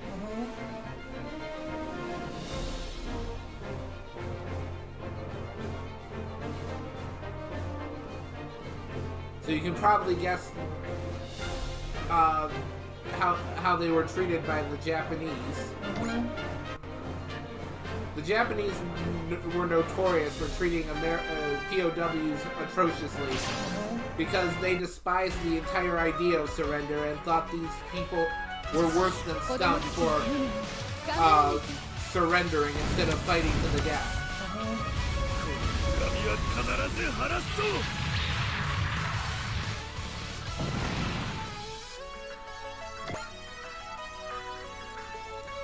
So you can probably guess how they were treated by the Japanese. The Japanese were notorious for treating POWs atrociously because they despised the entire idea of surrender and thought these people were worse than scum for surrendering instead of fighting to the death.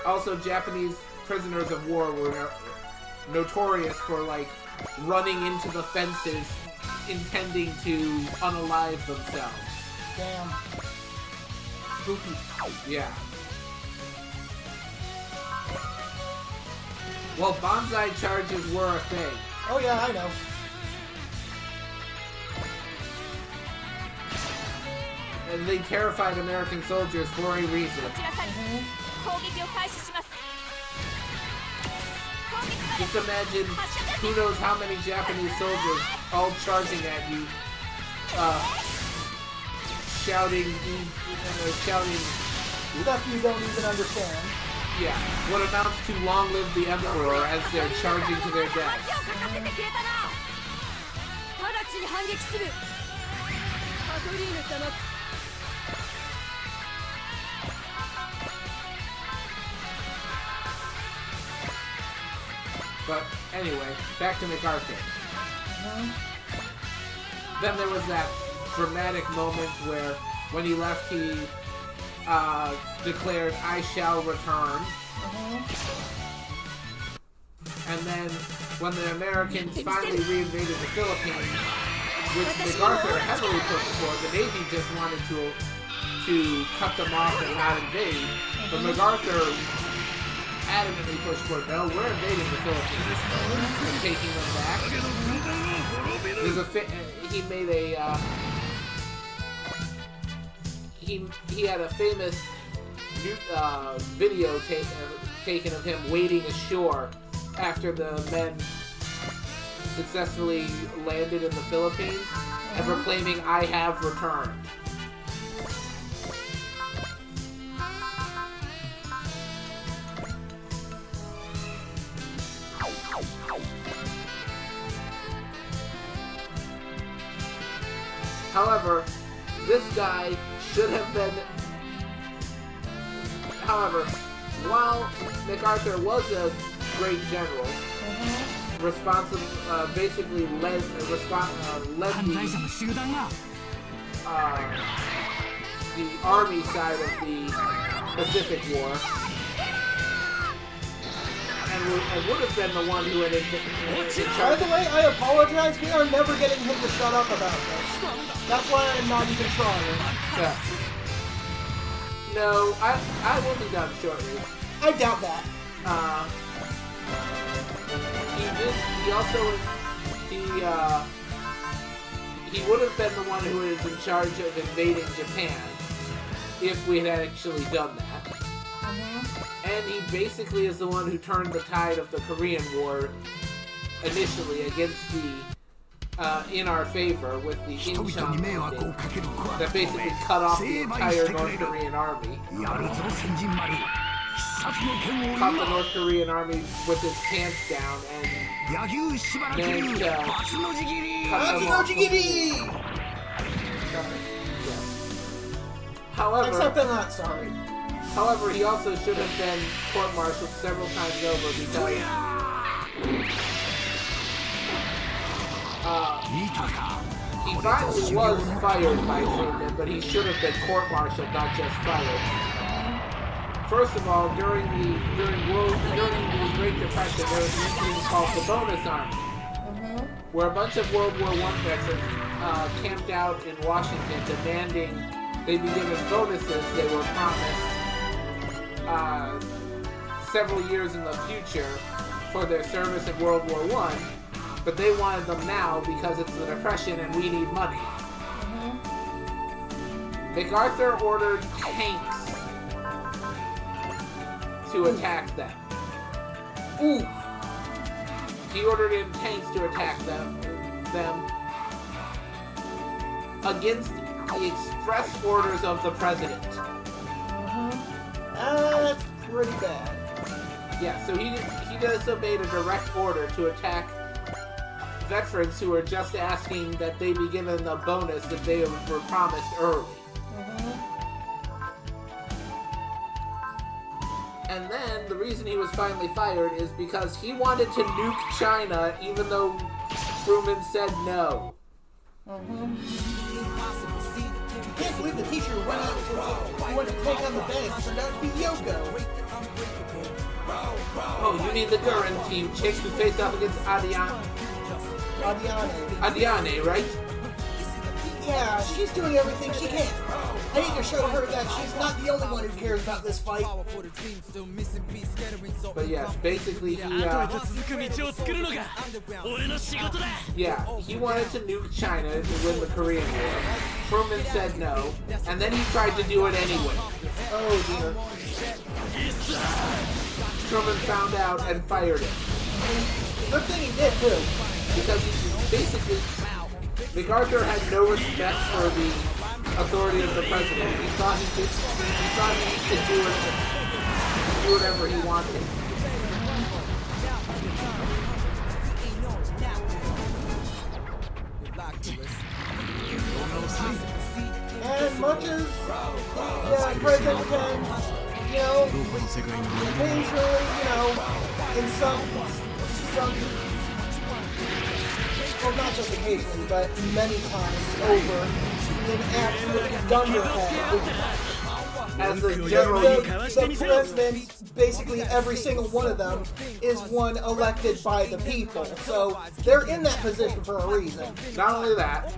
Also, Japanese prisoners of war were notorious for, like, running into the fences intending to unalive themselves. Damn. Spooky. Yeah. Well, bonsai charges were a thing. Oh yeah, I know. And they terrified American soldiers for a reason. Just imagine who knows how many Japanese soldiers all charging at you, shouting Stuff you don't even understand. yeah, what amounts to long live the emperor as they're charging to their death. But anyway, back to MacArthur. Then there was that dramatic moment where when he left he declared, "I shall return." And then when the Americans finally reinvaded the Philippines, which MacArthur heavily pushed for, the Navy just wanted to cut them off and not invade. But MacArthur adamantly pushed for, no, we're invading the Philippines and taking them back. There's he made a he had a famous video taken of him wading ashore after the men successfully landed in the Philippines and proclaiming, "I have returned." However, this guy should have been... However, while MacArthur was a great general, basically led the army side of the Pacific War, and would have been the one who had in By the way, I apologize. We are never getting him to shut up about this. That's why I'm not even trying. Yeah. No, I will be done shortly. I doubt that. He would have been the one who was in charge of invading Japan if we had actually done that. And he basically is the one who turned the tide of the Korean War initially against in our favor with the Incheon landing that basically cut off the entire North Korean army. Caught the North Korean army with its pants down and managed to cut them off. However, except I'm not sorry. However, he also should have been court-martialed several times over because he finally was fired by Truman, but he should have been court-martialed, not just fired. First of all, during the Great Depression, there was an incident called the Bonus Army, where a bunch of World War I veterans camped out in Washington demanding they be given bonuses they were promised several years in the future for their service in World War I, but they wanted them now because it's the Depression and we need money. MacArthur ordered tanks to attack them. Ooh! He ordered in tanks to attack them against the express orders of the president. That's pretty bad. Yeah, so he disobeyed a direct order to attack veterans who were just asking that they be given a bonus that they were promised early. And then the reason he was finally fired is because he wanted to nuke China even though Truman said no. I can't believe the teacher went out to take on the band. It turned out to be Yoko. Oh, you mean the Duran team chick who faced off against Adiane, right? Yeah, she's doing everything she can. I need to show her that she's not the only one who cares about this fight. But yes, basically he wanted to nuke China to win the Korean War. Truman said no, and then he tried to do it anyway. Oh dear. Truman found out and fired him. Good thing he did too. Because he basically, MacArthur had no respect for the authority of the president. He thought he could do whatever he wanted. And much as the president can, occasionally, in some, well, not just occasionally, but many times over, an absolute dunderhead. As the general, the president, basically every single one of them, is one elected by the people. So they're in that position for a reason. Not only that,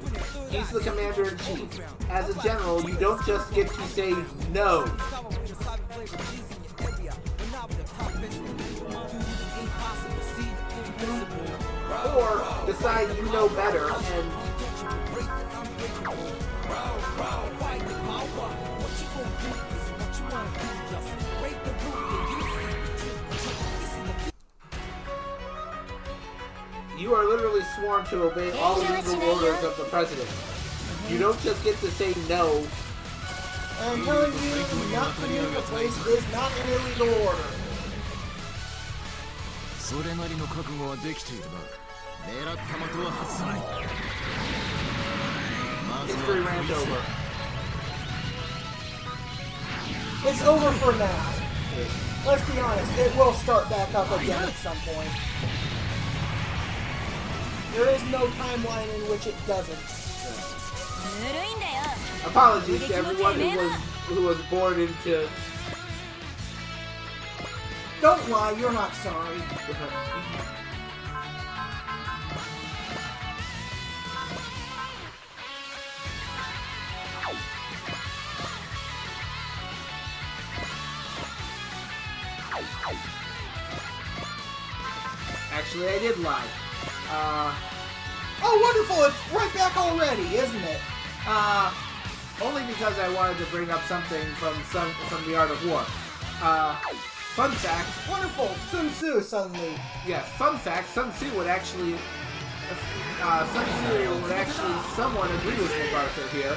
he's the commander-in-chief. As a general, you don't just get to say no. Or decide you know better and you are literally sworn to obey all legal orders of the president. You don't just get to say no. I'm telling you, not to nuke a place is not an illegal order. History rant over. It's over for now. Let's be honest, it will start back up again at some point. There is no timeline in which it doesn't. Apologies to everyone who was born into. Don't lie, you're not sorry. Actually, I did lie. Oh, wonderful! It's right back already, isn't it? Only because I wanted to bring up something from the Art of War. Fun fact. Wonderful! Sun Tzu suddenly. Yes, fun fact. Sun Tzu would actually somewhat agree with MacArthur here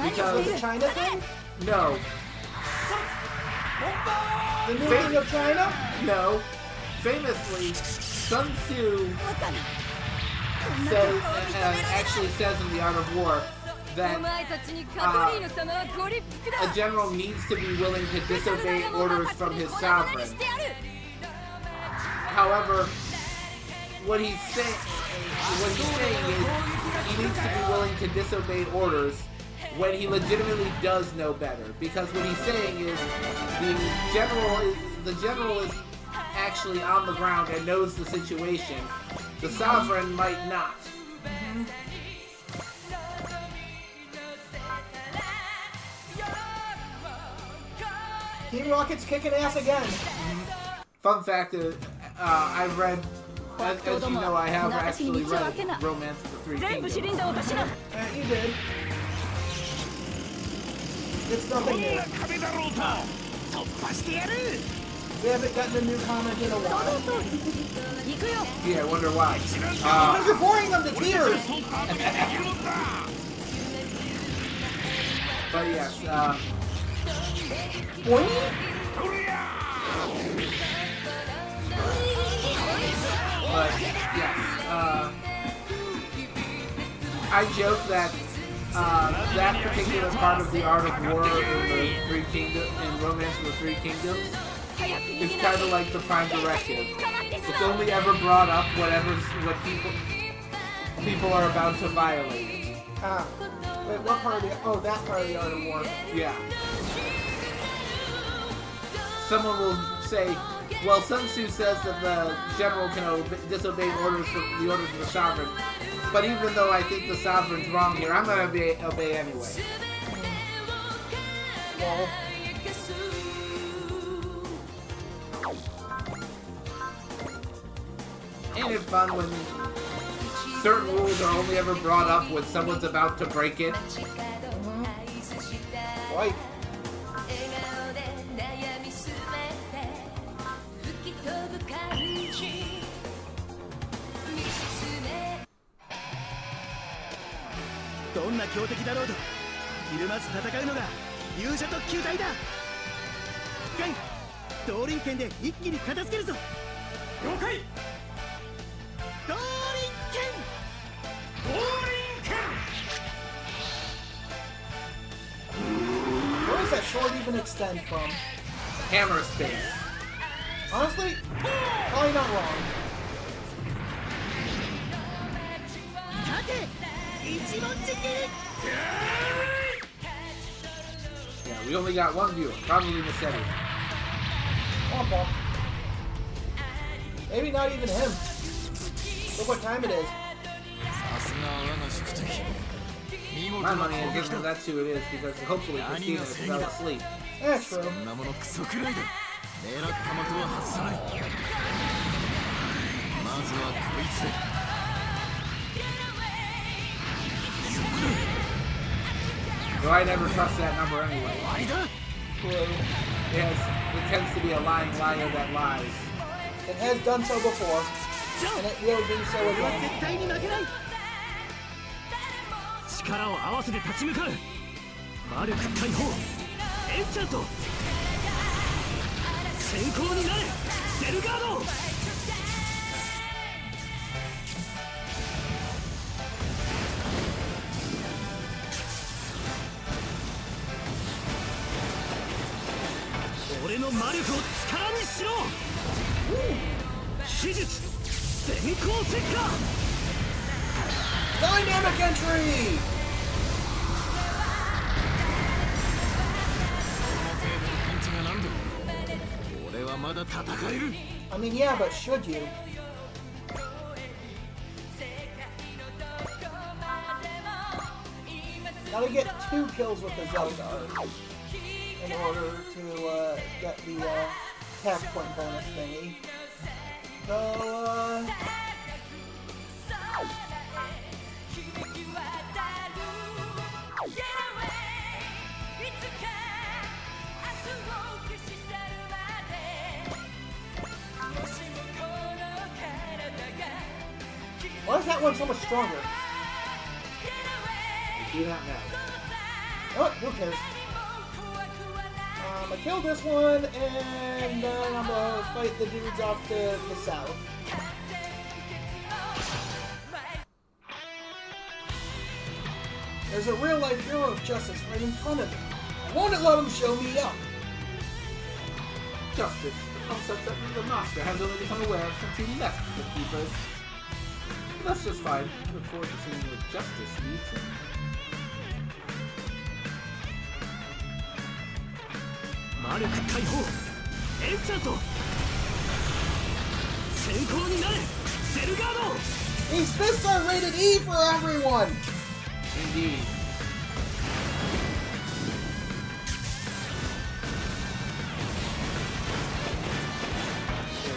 because The China thing? no, The nuking of China? no. Famously, Sun Tzu actually says in the Art of War that a general needs to be willing to disobey orders from his sovereign. However, what he's saying is he needs to be willing to disobey orders when he legitimately does know better. Because what he's saying is the general is actually on the ground and knows the situation. The sovereign might not. Team Rocket's kicking ass again. Fun fact, I've read, as you know, I have actually read Romance of the Three Kingdoms. You did. It's nothing new. We haven't gotten a new comment in a while. Yeah, I wonder why. Because you're boring them to tears! But yes, Boing? but yes, I joke that that particular part of the Art of War in the in Romance of the Three Kingdoms It's kind of like the Prime Directive. It's only ever brought up when people are about to violate it. Ah. Wait, what part of the... Oh, that part of the Art of War. Yeah. Someone will say, well, Sun Tzu says that the general can disobey the orders of the sovereign. But even though I think the sovereign's wrong here, I'm going to obey anyway. Well... Ain't it fun when certain rules are only ever brought up when someone's about to break it? Right. Donna 強敵だろうとひるまず戦うのが勇者特急隊だ。ガン、動輪剣で一気に片付けるぞ。了解。動輪剣。動輪剣。 Where does that sword even extend from? Hammer space. Honestly, probably not wrong. 立て、一文字切り。 Yeah, we only got one viewer. Probably Massetti. Womp womp. Maybe not even him. Look what time it is. My money is guessing that's who it is because hopefully Christina fell asleep. That's true. そんなものクソくらいだ。狙った的は外さない。まずはこいつで。 Though I never trust that number anyway. True. Yes, it tends to be a lying liar that lies. It has done so before, and it will do so 俺は again. 絶対に負けない。力を合わせて立ち向かう。魔力解放。エンチャント。先行になれ。セルガード。 俺の魔力を力にしろ。秘術電光石火。 Dynamic entry! I mean, yeah, but should you? Gotta get 2 kills with the Zelda in order to get the attack point bonus thingy. So, why is that one so much stronger? Do not know. Oh, who cares? I killed this one, and then I'm gonna fight the dudes off to the south. There's a real-life hero of justice right in front of me. I won't let him show me up. Justice, a concept that the master has only become aware of since he left the Keepers. But that's just fine. I look forward to seeing what justice leads him. 魔力解放エンチャント先行になれセルガード These fists are rated E for everyone! Indeed.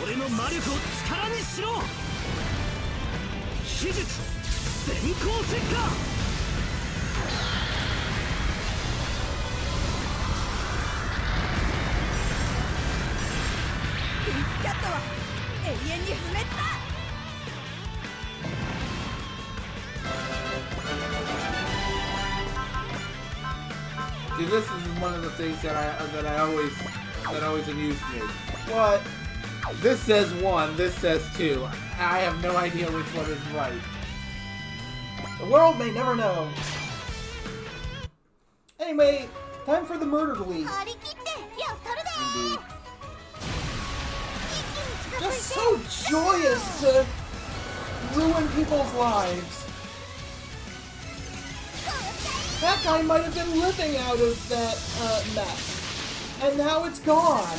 俺の魔力を力にしろ秘術電光石火 キャットは永遠に不滅だ See, this is one of the things that always amused me. What? This says 1, this says 2. I have no idea which one is right. The world may never know. Anyway, time for the murder league. 張り切ってやったるで Indeed. so joyous to ruin people's lives. That guy might have been living out of that mess, and now it's gone.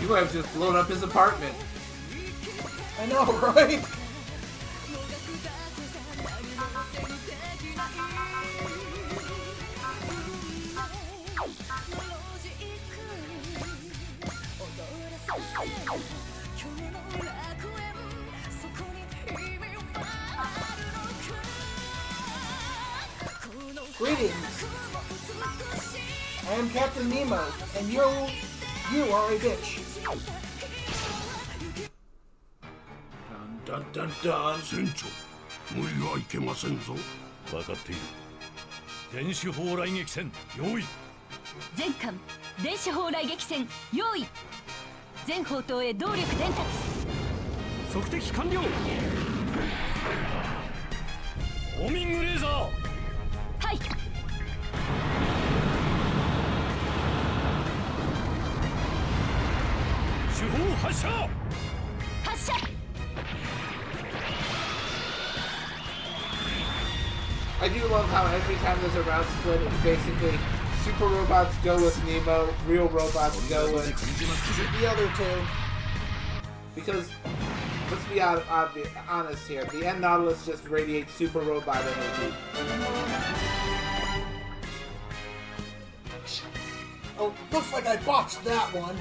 You might have just blown up his apartment. I know, right? Greetings. I am Captain Nemo, and you are a bitch. Dun dun dun. 船長、無理はいけませんぞ。分かっている。電子砲雷撃戦用意。全艦電子砲雷撃戦用意。全砲塔へ動力伝達。測敵完了。ホーミングレーザー。はい。主砲発射。発射。I do love how every time there's a round split, it's basically super robots go with Nemo, real robots go with The other two. because let's be honest here, the end Nautilus just radiates super robot energy. Oh, looks like I botched that one.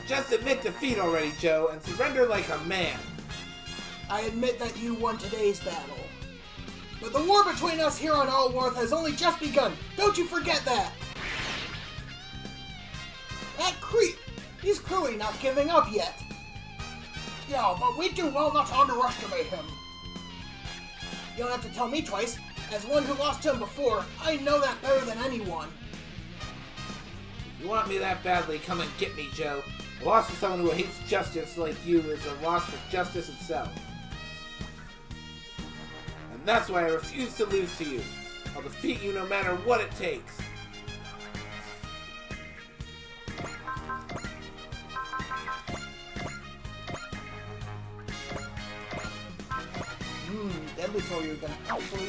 Just admit defeat already, Joe, and surrender like a man. I admit that you won today's battle. But the war between us here on Allworth has only just begun. Don't you forget that! That creep! He's clearly not giving up yet. Yeah, but we do well not to underestimate him. You don't have to tell me twice. As one who lost to him before, I know that better than anyone. If you want me that badly, come and get me, Joe. A loss for someone who hates justice like you is a loss for justice itself. And that's why I refuse to lose to you. I'll defeat you no matter what it takes. Deadly told you gonna actually...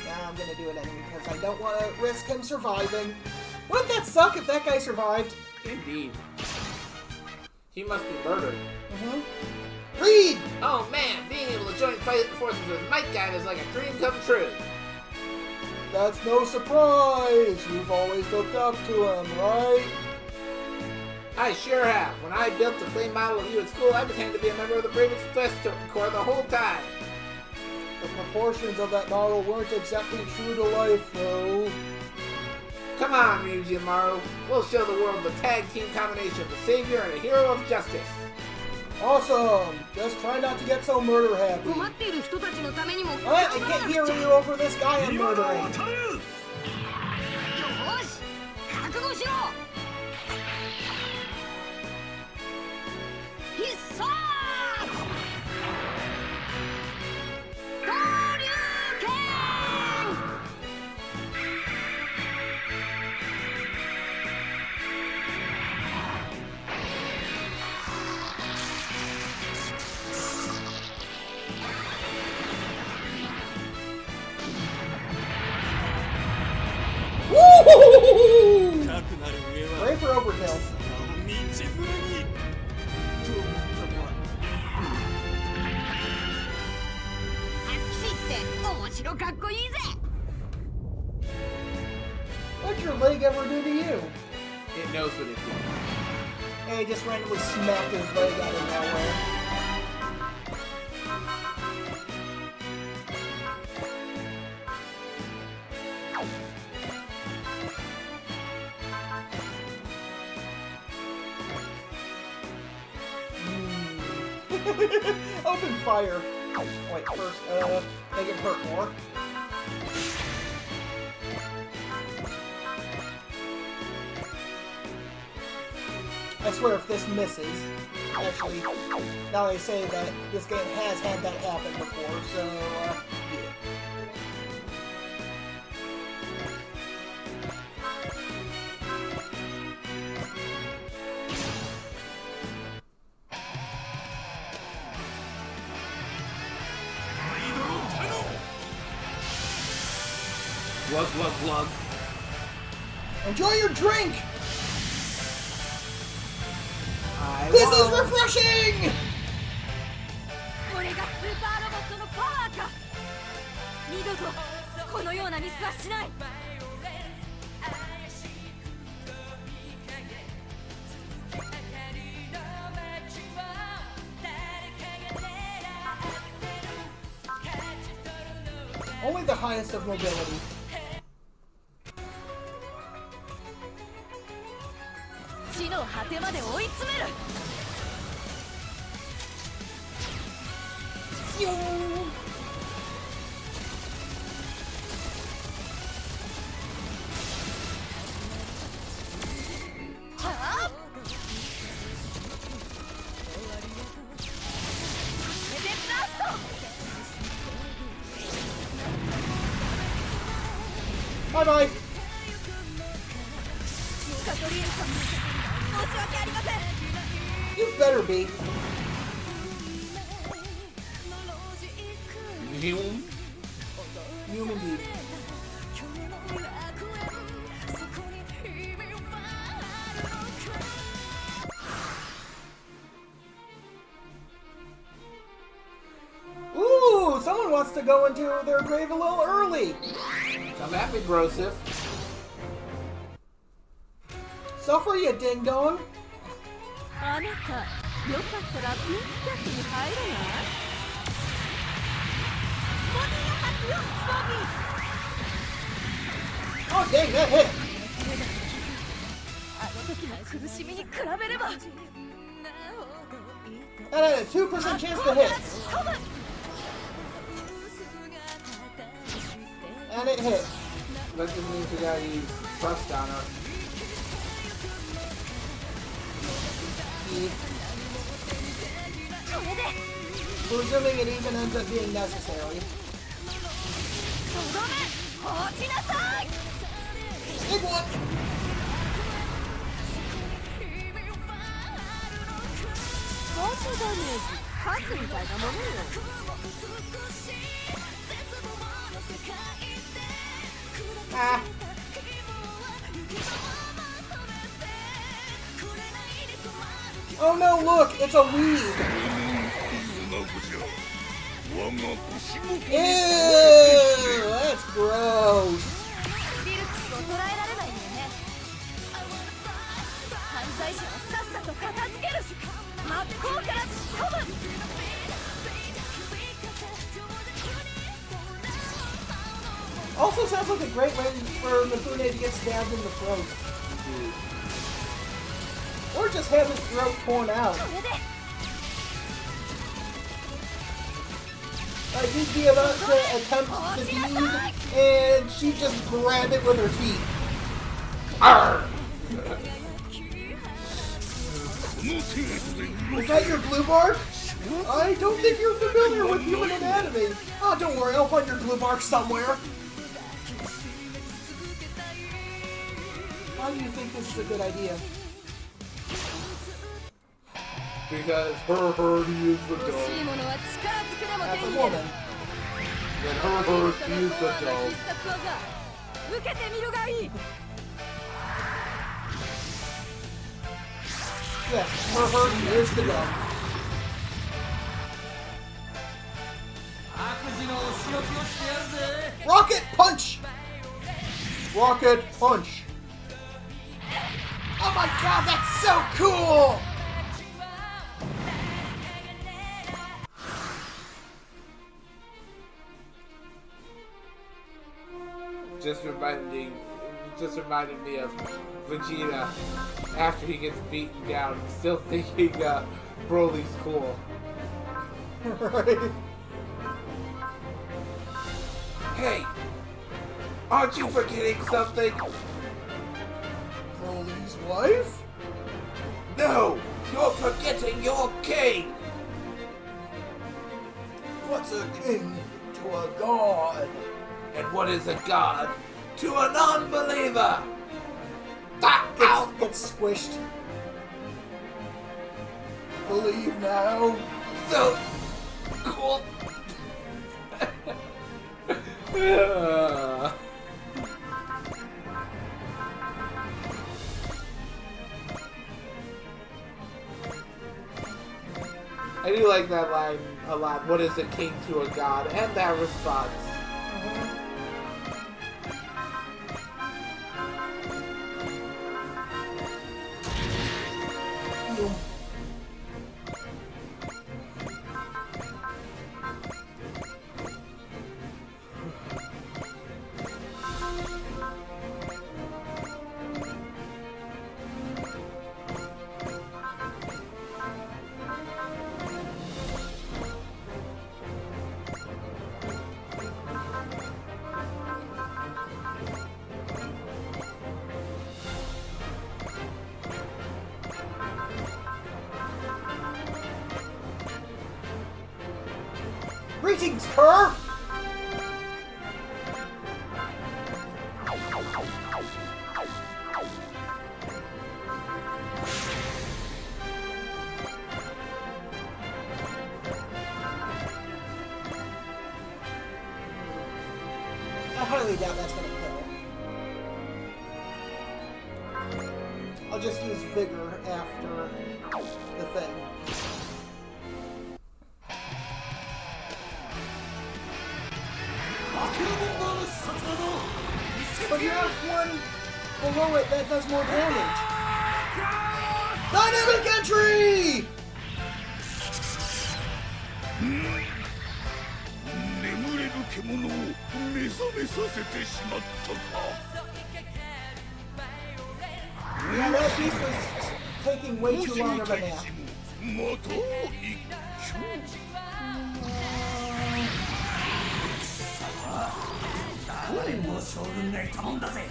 Nah, I'm gonna do it anyway because I don't want to risk him surviving. Wouldn't that suck if that guy survived? Indeed. He must be murdered. Reed! Oh man, being able to join forces with Mike Guide is like a dream come true. That's no surprise. You've always looked up to him, right? I sure have. When I built the clay model of you at school, I pretended to be a member of the Bravest West Corps the whole time. The proportions of that model weren't exactly true to life, though. Come on, Ryuji and Maru. We'll show the world the tag team combination of a savior and a hero of justice. Awesome! Just try not to get so murder happy. 困っている人たちのためにも I can't hear you over this guy I'm 今だ murdering. 当たる。よし覚悟しろ必殺投竜拳 Woo! かくなる上は Pray for overkill. 道連れに。 拍手って面白かっこいいぜ What'd your leg ever do to you? It knows what it did. Hey, just randomly smacked his leg out of nowhere. Open fire. Wait, first, make it hurt more. I swear if this misses, actually, now they say that this game has had that happen before, so, yeah. Glug, glug, glug. Enjoy your drink! This is refreshing! これがスーパーロボットのパワーか。二度とこのようなミスはしない。Only the highest of mobility. 地の果てまで追い詰める。Bye bye! カトリーヌさん、申し訳ありません。 You better be. You indeed. Ooh, someone wants to go into their grave a little early. Come at me, Brosif. Suffer, you ding dong. あなた、よかったらピンクキャップに入れない？ボディアタックよ、ボ Oh, dang, that hit. あの時の苦しみに比べれば。 That had a 2% chance to hit. And it hit. That just means we gotta use Trust on her. Presuming it even ends up being necessary. Big one! Ah. Oh no, look! It's a weed! Ew! That's gross! ビルクスを捉えられないのよね。犯罪者はさっさと片付ける。真っ向から突っ込む。 Also sounds like a great way for Mifune to get stabbed in the throat. Or just have his throat torn out. Like he'd be about to attempt the deed, and she'd just grab it with her teeth. Arr! Is that your glue bark? I don't think you're familiar with human anatomy. Oh, don't worry, I'll find your glue bark somewhere. Why do you think this is a good idea? Because he is the dog. That's a woman. Then he is the dog. Yes, he is the dog. Rocket punch! Rocket punch! Oh my god, that's so cool! Just reminded me of Vegeta after he gets beaten down, still thinking Broly's cool. Right? Hey, aren't you forgetting something? Broly's wife? No, you're forgetting your king. What's a king to a god? And what is a god to a non-believer? Ow! Gets squished. Believe now. So cool. I do like that line a lot. What is a king to a god? And that response. Greetings, Kerr! I highly doubt that's gonna kill. I'll just use Vigor after the thing. But you have one below it that does more damage. Dynamic entry! 眠れる獣を目覚めさせてしまったか。 Yeah, that piece was taking way too long of a nap. また一挙。 誰も将軍がいたもんだぜ。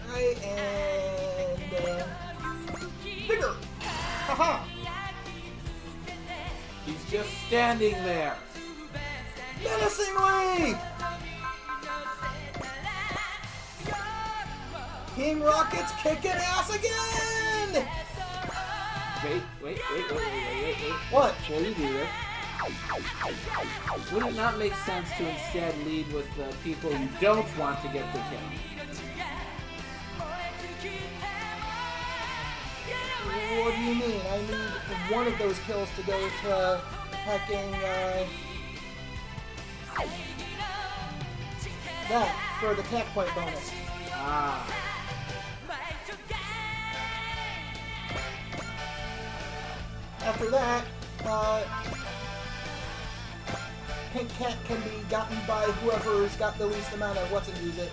Right, and Vigor! Haha! He's just standing there. Menacingly! Team Rocket's kicking ass again! Wait. What? Before you do this, would it not make sense to instead lead with the people you don't want to get the kill? What do you mean? I need one of those kills to go to hacking, that, for the tech point bonus. Ah. After that, Pink Cat can be gotten by whoever's got the least amount of what's-and-use-it.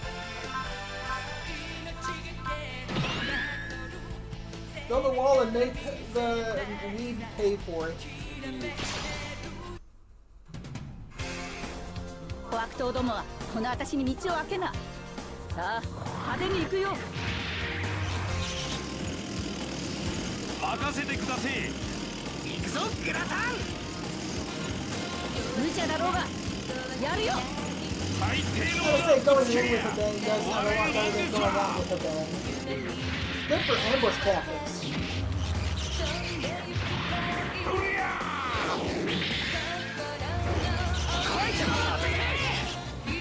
Build a wall and make the weed pay for it. 小悪党どもはこの私に道を開けな。さあ派手に行くよ。任せてくだせえ。行くぞグラタン。無茶だろうがやるよ。最低の I would say going in with a bang does sound a lot better than going out with a bang. Good for ambush tactics.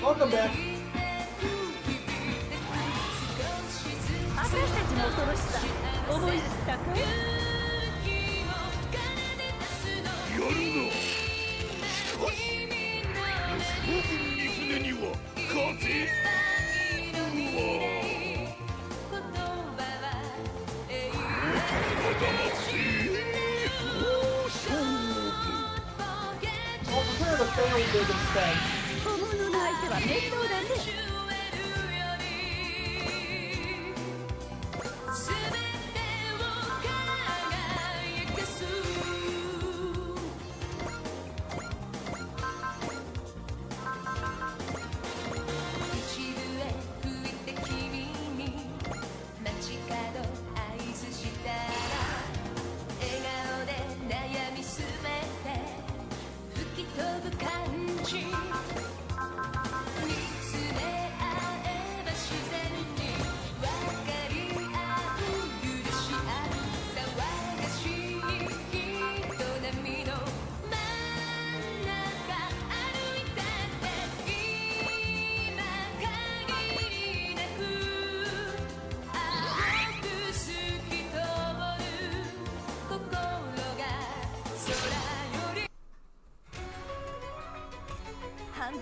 Welcome back. 私たちの恐ろしさ思い知ったか。やるな。しかし、将軍に船には勝てんわ。男は黙って勝負。 Well, prepare the fail big instead. 本物の相手は面倒だね。飛ぶ感じ見つ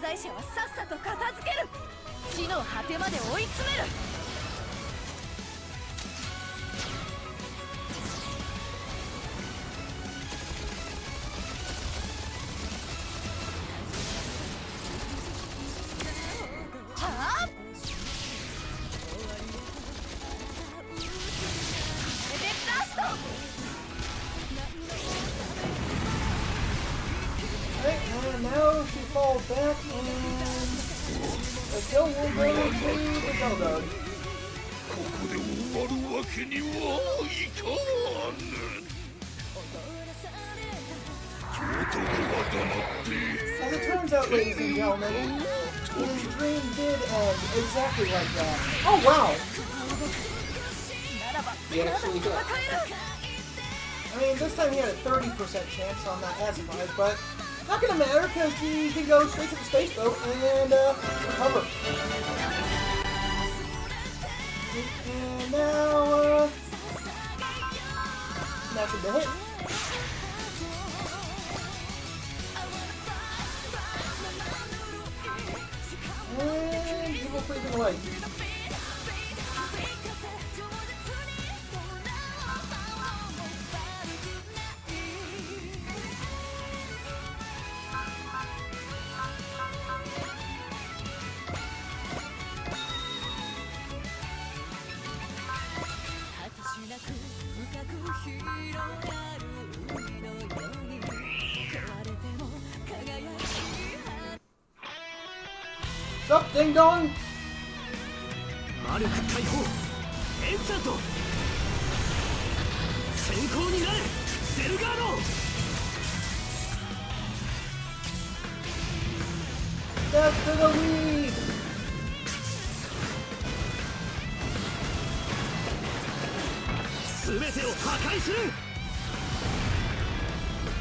罪者はさっさと片付ける。地の果てまで追い詰める。はあ、これでラスト。Right, and now she falls back, and the kill will go to the Bulldog. ここで終わるわけにはいかん。男は黙って As it turns out, ladies and gentlemen, his dream did end exactly like that. Oh, wow! ならば He actually did. 戦える。 I mean, this time he had a 30% chance on that S5, but not gonna matter because he can go straight to the space boat and recover. And now, nothing to hit. And evil freezing light. What's up, Ding Dong? マルク解放エンチャント先行になれセルガード Death to the lead! 全てを破壊する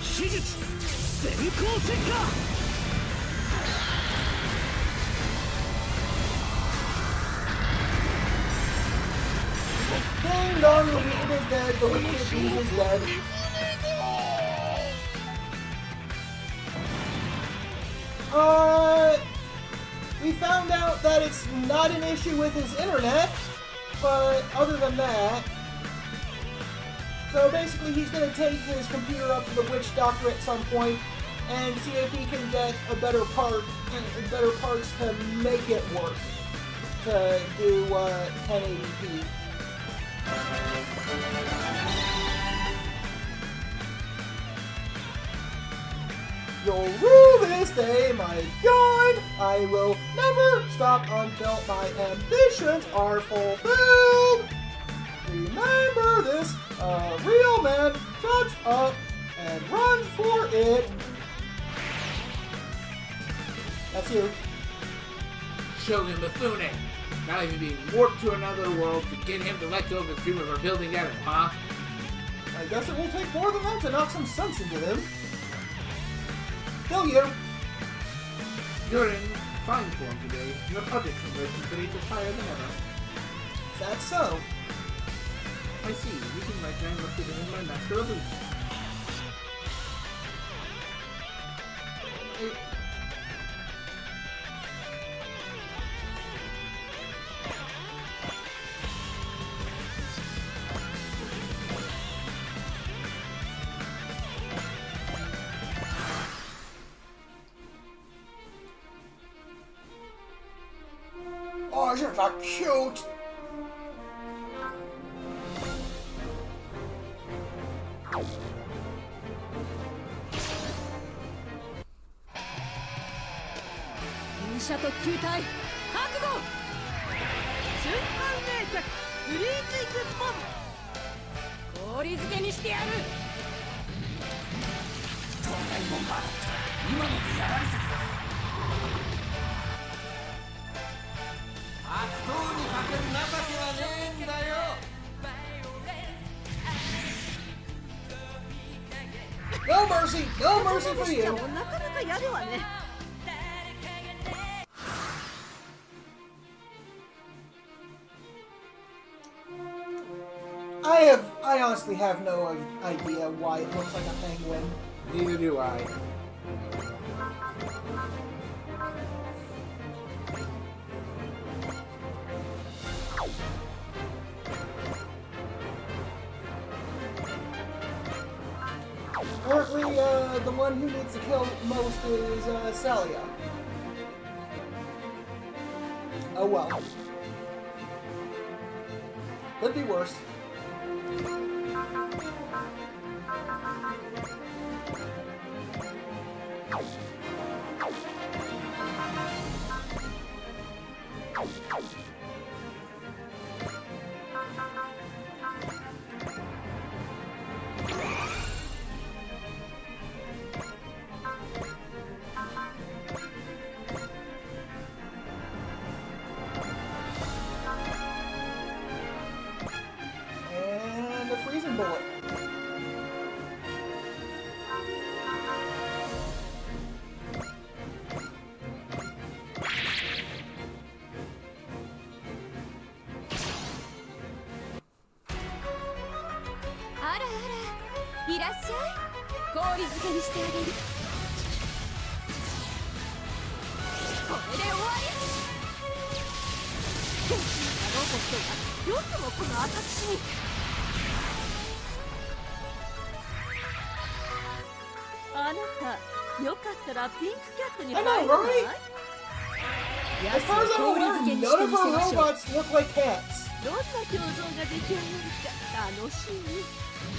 秘術全光石火 Ding Dong, the Weekend is dead, the Weekend is dead. We found out that it's not an issue with his internet, but other than that, so basically he's going to take his computer up to the witch doctor at some point and see if he can get a better part and better parts to make it work to do 1080p. You'll rue this day, my God! I will never stop until my ambitions are fulfilled! Remember this, a real man shuts up and runs for it! That's you. Shogun Mifune. Not even being warped to another world to get him to let go of his dream of rebuilding Edo, huh? I guess it will take more than that to knock some sense into him. Still you. You're in fine form today. Your project complexity is higher than ever. That's so. I see. Using my giant listed in my master of boost. Oh, isn't that cute?勇者特急隊覚悟。瞬間冷却フリーズイングボム。氷漬けにしてやる。東大ボンバーだった今のでやられてた。悪党にかける情けはねえんだよ。 No mercy! No mercy for you! なかなかやるわね。 I honestly have no idea why it looks like a penguin. Neither do I. Apparently, the one who needs to kill most is Celia. Oh well. Could be worse. And a freezing bullet.あらあらいらっしゃい氷漬けにしてあげるこれで終わり天使のロボットがよくもこの私にあなたよかったらピンクキャットに入らない As far as I'm aware, none of her robots look like cats. どんな表情が出来上がるか楽しみ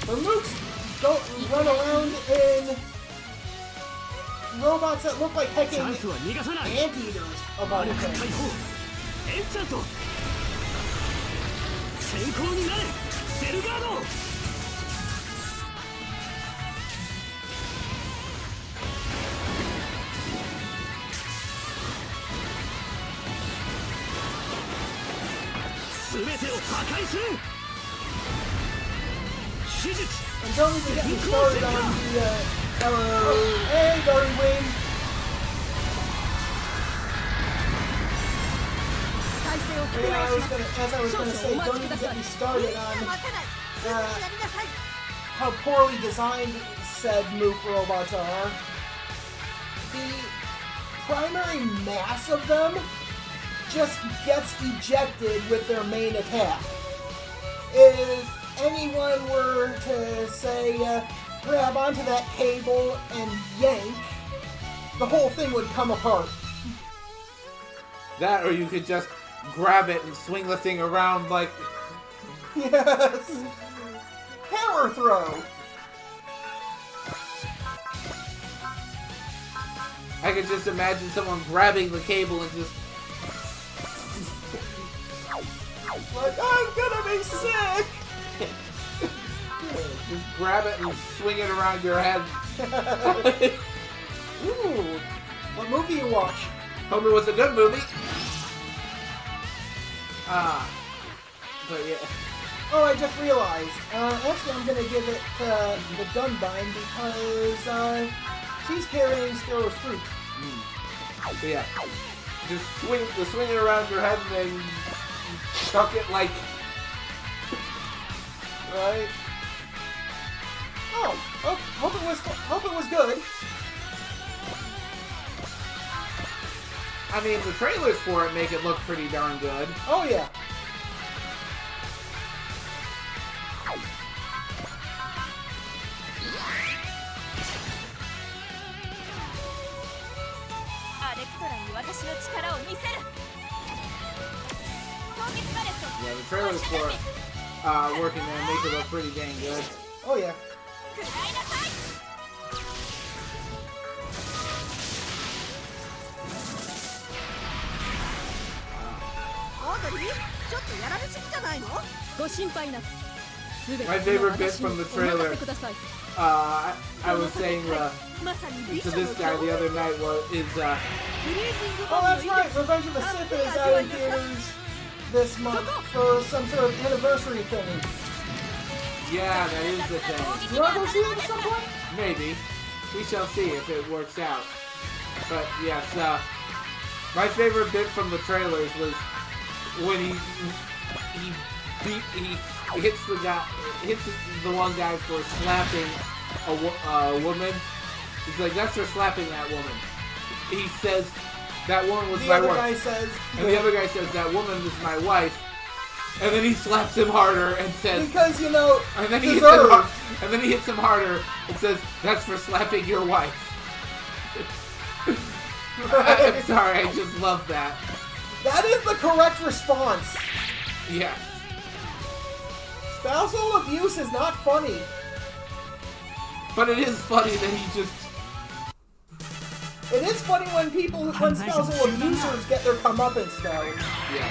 Her mooks don't run around in robots that look like チャン hecking スは逃がさない anteaters of all 解放 things. エンチャント先行になれセルガード全てを破壊する手術 And don't even get me started on the arrow. Hey, Dory Wing. 体勢を Yeah, 整えします as I was 少 gonna 々 say, お待 don't ちく even ださ get い me started みんな on 待たないすぐにやりなさい how poorly designed said Mook robots are. The primary mass of them just gets ejected with their main attack. If anyone were to, say, grab onto that cable and yank, the whole thing would come apart. That, or you could just grab it and swing the thing around like... Yes! Hammer throw! I could just imagine someone grabbing the cable and just... Like, I'm gonna be sick! Just grab it and swing it around your head. Ooh! What movie you watch? Hope it was a good movie. But yeah. Oh, I just realized. Actually, I'm gonna give it the Dunbine because she's carrying Sparrow's fruit. So yeah. Just swing it around your head and then chuck it like... Right? Oh, hope it was good. I mean, the trailers for it make it look pretty darn good. Oh yeah. アレクトラに私の力を見せる攻撃パレット Yeah, the trailers for it working there make it look pretty dang good. Oh yeah. 食らいなさいオードリーちょっとやられすぎじゃないのご心配なく My favorite bit from the trailer, I was saying to this guy the other night Oh, that's right. Revenge of the Sith is out in theaters this month for some sort of anniversary thing. yeah, that is the thing. You want to go see it at some point? Maybe. We shall see if it works out. But yes, my favorite bit from the trailers was when he hits the one guy for slapping a woman. He's like, that's for slapping that woman. He says, that woman was The my other wife. guy says, And the other guy says, that woman was my wife. And then he slaps him harder and says... Because, you know, And then he deserved. hits him harder and says, "That's for slapping your wife." I'm sorry, I just love that. That is the correct response. Yeah. Spousal abuse is not funny. But it is funny that he just... It is funny when spousal abusers get their comeuppance, though. Yeah.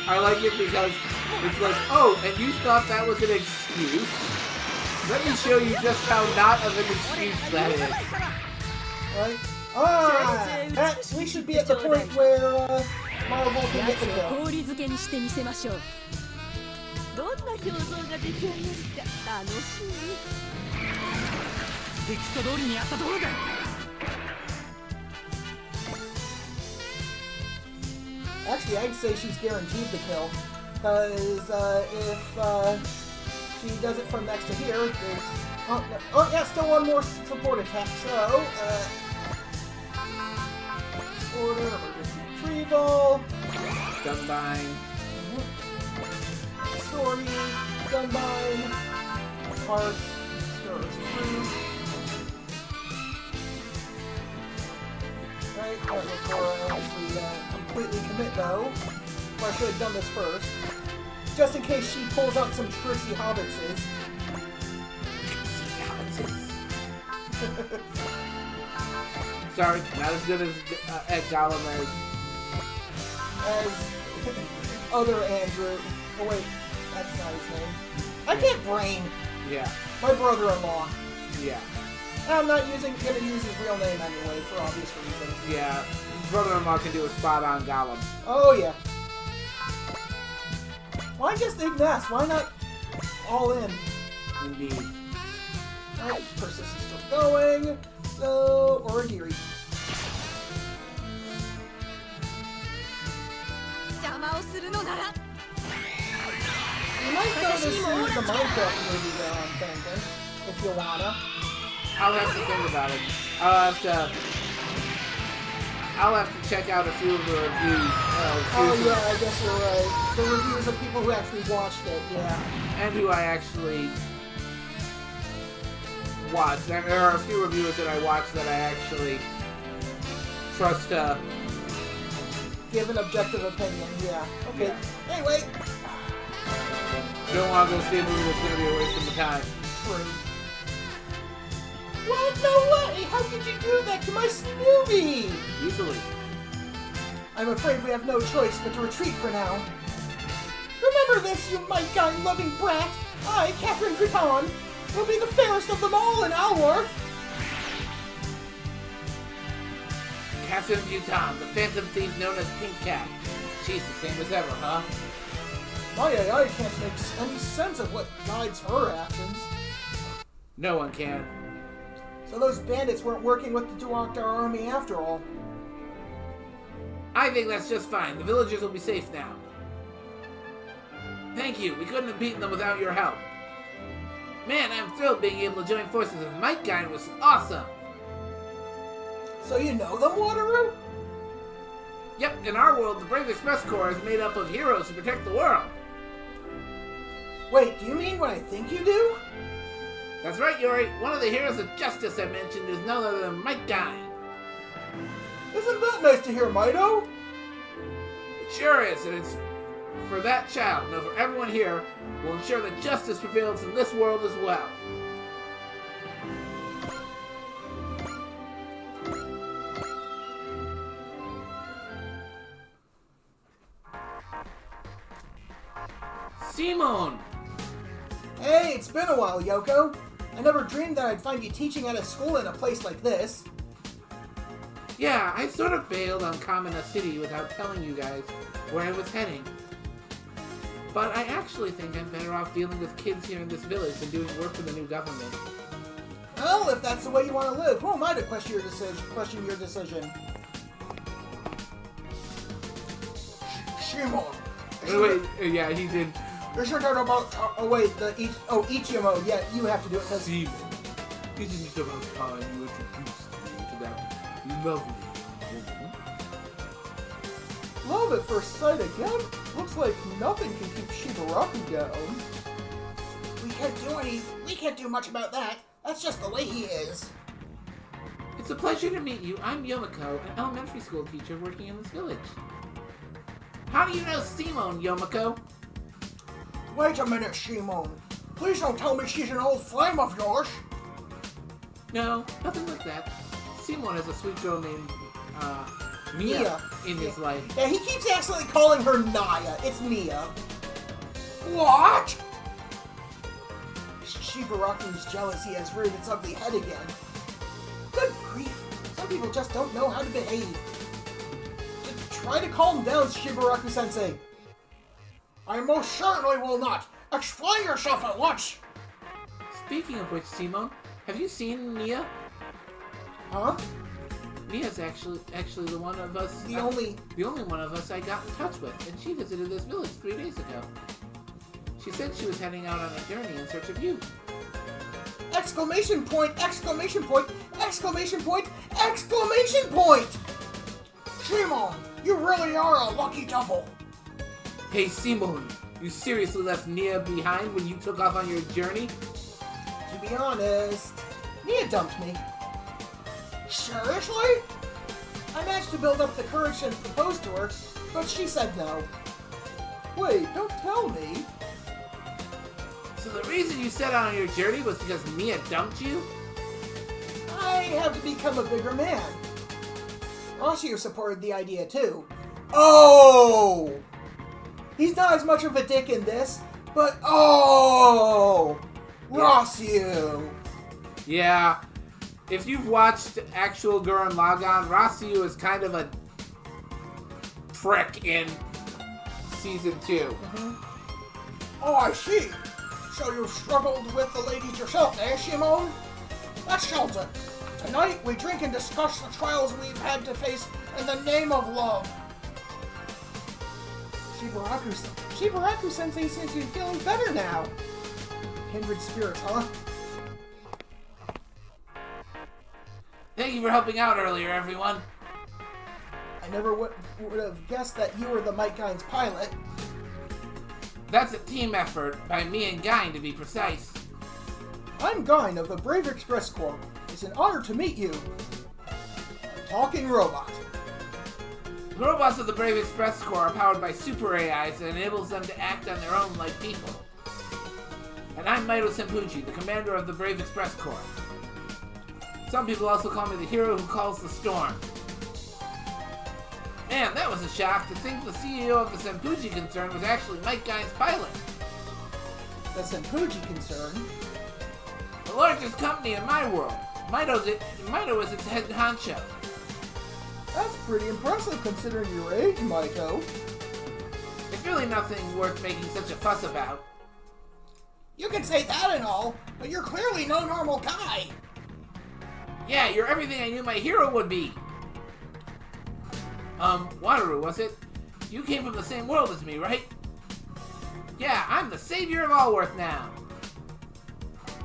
I like it because it's like, oh, and you thought that was an excuse? Let me show you just how not of an excuse that is. Right? We should be at the point where Marvel can get the を kill. 氷漬けにしてみせましょう。どんな表情が出来上がるか楽しみ。テキスト通りにやったところか。 Actually, I'd say she's guaranteed the kill. Because if she does it from next to here, there's... Oh, no. Oh, yeah, still one more support attack. So, order, emergency retrieval. Gunbine. Sorry, Gunbine. Heart. Stars Fruit. Right, that before I actually completely commit though. Or I should have done this first. Just in case she pulls out some Trixie Hobbitses. Sorry, not as good as Gollum As other Andrew. Oh wait, that's not his name. I can't brain. Yeah, My brother-in-law. yeah, I'm not gonna use his real name anyway, for obvious reasons. yeah. Brother-in-law can do a spot-on Gollum. Oh yeah. Why just Ignace? Why not all in? Indeed. Alright, Persis is still going. So, Origiri. 邪魔をするのなら You might go to see the Minecraft movie though, I'm thinking. If you wanna. I'll have to think about it. I'll have to check out a few of the reviews. Oh yeah, I guess you're right. The reviews of people who actually watched it, yeah. And who I actually watched. There are a few reviewers that I watched that I actually trust. Give an objective opinion, yeah. Okay. Yeah. Anyway. Don't want to go see a movie that's going to be a waste of my time. True. What? No way! How could you do that to my Snoopy? Easily. I'm afraid we have no choice but to retreat for now. Remember this, you might guy-loving brat! I, Catherine Creton, will be the fairest of them all in Alworth! Catherine Buton, the phantom thief known as Pink Cat. She's the same as ever, huh? I can't make any sense of what guides her actions. No one can. So those bandits weren't working with the Duoktar army after all. I think that's just fine. The villagers will be safe now. Thank you. We couldn't have beaten them without your help. Man, I'm thrilled being able to join forces with Mike Guy was awesome. So you know them, Wataru? Yep, in our world, the Brave Express Corps is made up of heroes to protect the world. Wait, do you mean what I think you do? That's right, Yuri. One of the heroes of justice I mentioned is none other than Mike Guy. Isn't that nice to hear, Mido? It sure is, and it's for that child, no, for everyone here, will ensure that justice prevails in this world as well. Simon! Hey, it's been a while, Yoko. I never dreamed that I'd find you teaching at a school in a place like this. Yeah, I sort of bailed on Kamina City without telling you guys where I was heading. But I actually think I'm better off dealing with kids here in this village than doing work for the new government. Well, if that's the way you want to live, who am I to question your decision? Shimon! Wait, yeah, he did. You're sure talking about... Ichimo. Yeah, you have to do it, because... Simon, isn't it about time you introduced me to that lovely woman. Love at first sight again? Looks like nothing can keep Shibaraku down. We can't do much about that. That's just the way he is. It's a pleasure to meet you. I'm Yomiko, an elementary school teacher working in this village. How do you know Simone, Yomiko? Wait a minute, Shimon. Please don't tell me she's an old flame of yours. No, nothing like that. Simone has a sweet girl named, Mia in his life. Yeah, he keeps accidentally calling her Naya. It's Mia. What? Shibaraku's jealousy has reared its ugly head again. Good grief. Some people just don't know how to behave. Just try to calm down, Shibaraku-sensei. I most certainly will not. Explain yourself at once. Speaking of which, Simone, have you seen Mia? Huh? Mia's actually the one of us. The only one of us I got in touch with, and she visited this village 3 days ago. She said she was heading out on a journey in search of you. Exclamation point! Exclamation point! Exclamation point! Exclamation point! Shimon, you really are a lucky devil. Hey, Simone, you seriously left Mia behind when you took off on your journey? To be honest, Mia dumped me. Seriously? I managed to build up the courage and propose to her, but she said no. Wait, don't tell me. So the reason you set out on your journey was because Mia dumped you? I have to become a bigger man. Rossio supported the idea too. Oh! He's not as much of a dick in this, but oh! Rossio! Yeah. If you've watched actual Gurren Lagann, Rossio is kind of a prick in season 2. Oh, I see. So you struggled with the ladies yourself, eh, Shimon? That settles it. Tonight, we drink and discuss the trials we've had to face in the name of love. Shibaraku-sensei seems to be feeling better now. Kindred spirits, huh? Thank you for helping out earlier, everyone. I never would have guessed that you were the Mike Gines pilot. That's a team effort by me and Guy, to be precise. I'm Gine of the Brave Express Corps. It's an honor to meet you. A talking robot. The robots of the Brave Express Corps are powered by super AIs that enables them to act on their own like people. And I'm Maito Senpuji, the commander of the Brave Express Corps. Some people also call me the hero who calls the storm. Man, that was a shock to think the CEO of the Senpuji concern was actually Mike Guy's pilot. The Senpuji concern? The largest company in my world. Maito is its head honcho. That's pretty impressive considering your age, Maito. It's really nothing worth making such a fuss about. You can say that and all, but you're clearly no normal guy. Yeah, you're everything I knew my hero would be. Wataru, was it? You came from the same world as me, right? Yeah, I'm the savior of Allworth now.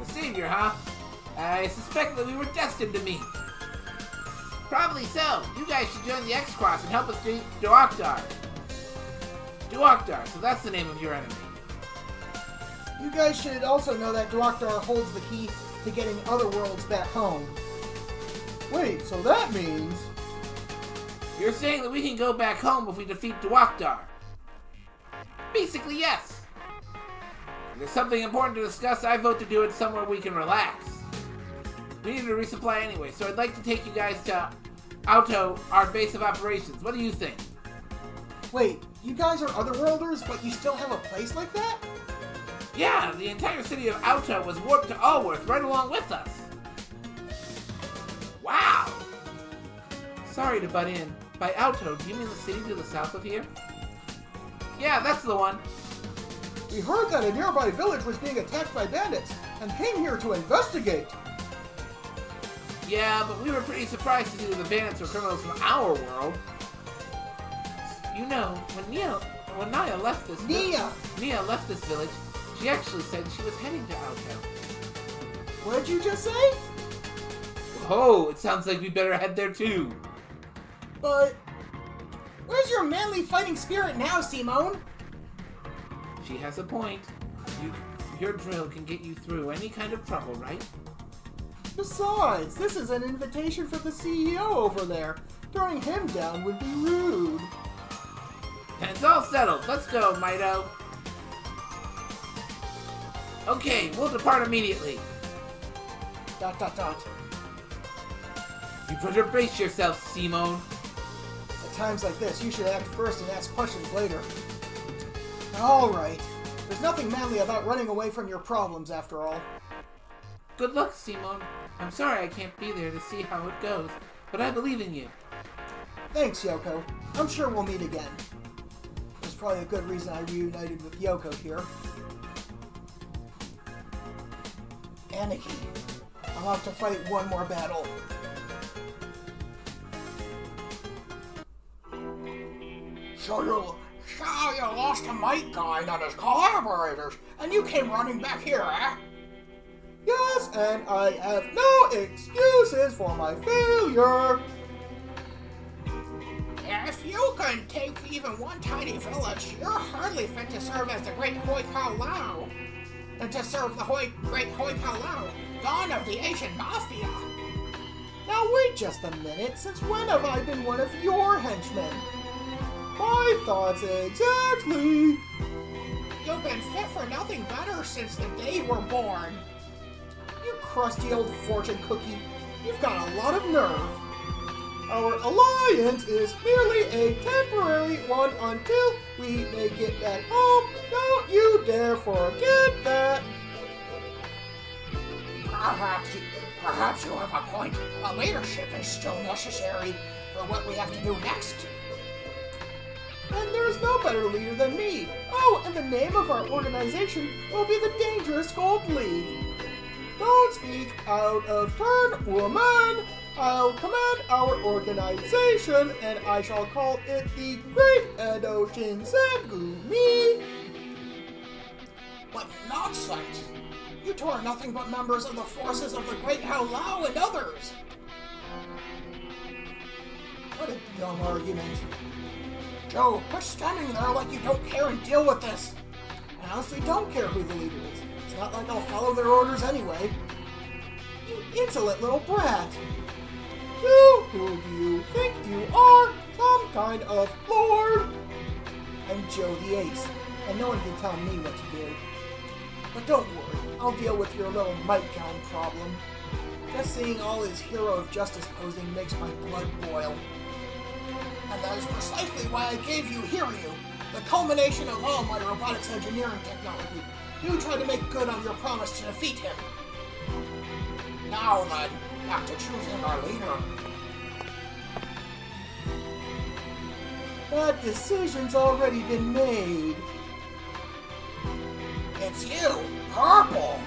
The savior, huh? I suspect that we were destined to meet. Probably so. You guys should join the X-Cross and help us defeat Duokdar. Duokdar, so that's the name of your enemy. You guys should also know that Duokdar holds the key to getting other worlds back home. Wait, so that means... You're saying that we can go back home if we defeat Duokdar? Basically, yes. If there's something important to discuss, I vote to do it somewhere we can relax. We need to resupply anyway, so I'd like to take you guys to Auto, our base of operations. What do you think? Wait, you guys are Otherworlders, but you still have a place like that? Yeah, the entire city of Auto was warped to Allworth right along with us. Wow! Sorry to butt in. By Auto, do you mean the city to the south of here? Yeah, that's the one. We heard that a nearby village was being attacked by bandits, and came here to investigate. Yeah, but we were pretty surprised to see that the bandits were criminals from our world. You know, when Naya left this Nia left this village, she actually said she was heading to Auto. What did you just say? Oh, it sounds like we better head there too. But where's your manly fighting spirit now, Simone? She has a point. Your drill can get you through any kind of trouble, right? Besides, this is an invitation for the CEO over there. Turning him down would be rude. And it's all settled. Let's go, Mito. Okay, we'll depart immediately. ... You better brace yourself, Simone. At times like this, you should act first and ask questions later. Alright. There's nothing manly about running away from your problems, after all. Good luck, Simone. I'm sorry I can't be there to see how it goes, but I believe in you. Thanks, Yoko. I'm sure we'll meet again. There's probably a good reason I reunited with Yoko here. Aniki, I'm out to fight one more battle. So you lost to Mike Guy and his collaborators, and you came running back here, eh? Yes, and I have no excuses for my failure. If you can take even one tiny village, you're hardly fit to serve as the great Hoi Kao Lao. And to serve the great Hoi Kao Lao, Dawn of the Asian Mafia. Now wait just a minute, since when have I been one of your henchmen? My thoughts exactly. You've been fit for nothing better since the day you were born. You crusty old fortune cookie, you've got a lot of nerve. Our alliance is merely a temporary one until we make it back home. Don't you dare forget that. Perhaps you have a point. A leadership is still necessary for what we have to do next. And there's no better leader than me. Oh, and the name of our organization will be the Dangerous Gold League. Don't speak out of turn, woman. I'll command our organization, and I shall call it the Great Edo Shinsengumi. What nonsense! You two are nothing but members of the forces of the Great Hao Lao and others. What a dumb argument. Joe, quit standing there like you don't care and deal with this. I honestly don't care who the leader is. It's not like I'll follow their orders anyway. You insolent little brat. Who do you think you are? Some kind of lord? I'm Joe the Ace, and no one can tell me what to do. But don't worry, I'll deal with your little Mike John problem. Just seeing all his hero of justice posing makes my blood boil. And that is precisely why I gave you Hiryu, the culmination of all my robotics engineering technology. You tried to make good on your promise to defeat him. Now then, back to choosing our leader. That decision's already been made. It's you, Purple.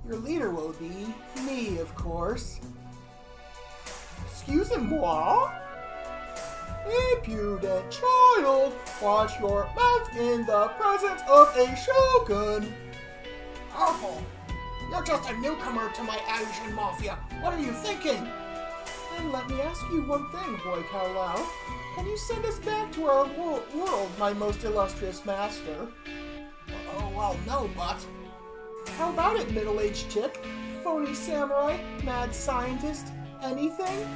Your leader will be me, of course. Excusez-moi? Impudent child, watch your mouth in the presence of a shogun. Purple, you're just a newcomer to my Asian Mafia. What are you thinking? And let me ask you one thing, Hoi Kao Lao. Can you send us back to our world, my most illustrious master? Oh, well, no, but... How about it, middle-aged chick? Phony samurai? Mad scientist? Anything?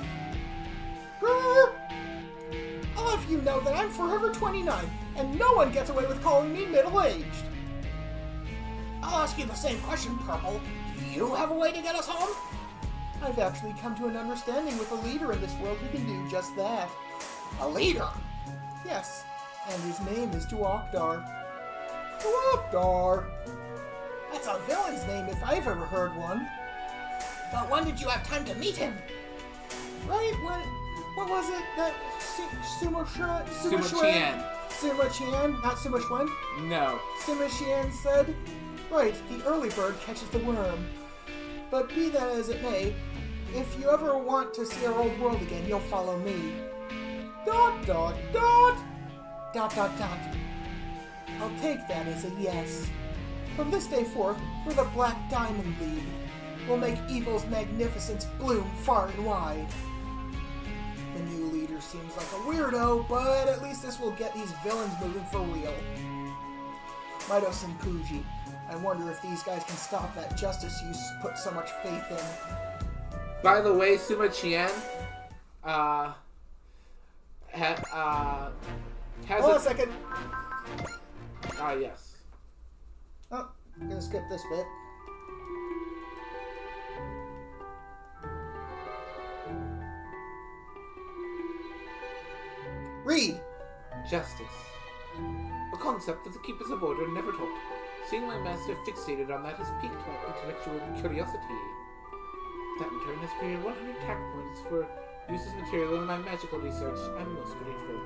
Grr! I'll have you know that I'm forever 29, and no one gets away with calling me middle-aged. I'll ask you the same question, Purple. Do you have a way to get us home? I've actually come to an understanding with a leader in this world who can do just that. A leader? Yes, and his name is Duokdar. Duokdar! That's a villain's name if I've ever heard one. But when did you have time to meet him? Right when... What was it that Suma Qian. Sima Qian, not Sima Xuan? No. Sima Qian said, right, the early bird catches the worm. But be that as it may, if you ever want to see our old world again, you'll follow me. ... Dot. I'll take that as a yes. From this day forth, we're the Black Diamond League. will make evil's magnificence bloom far and wide. The new leader seems like a weirdo, but at least this will get these villains moving for real. Midos and Puji, I wonder if these guys can stop that justice you put so much faith in. By the way, Suma Chien, has Hold on a second. Yes. Oh, I'm gonna skip this bit. Read! Justice. A concept that the Keepers of Order never taught. Seeing my master fixated on that has piqued my intellectual curiosity. That in turn has created 100 tact points for use as material in my magical research. I'm most grateful.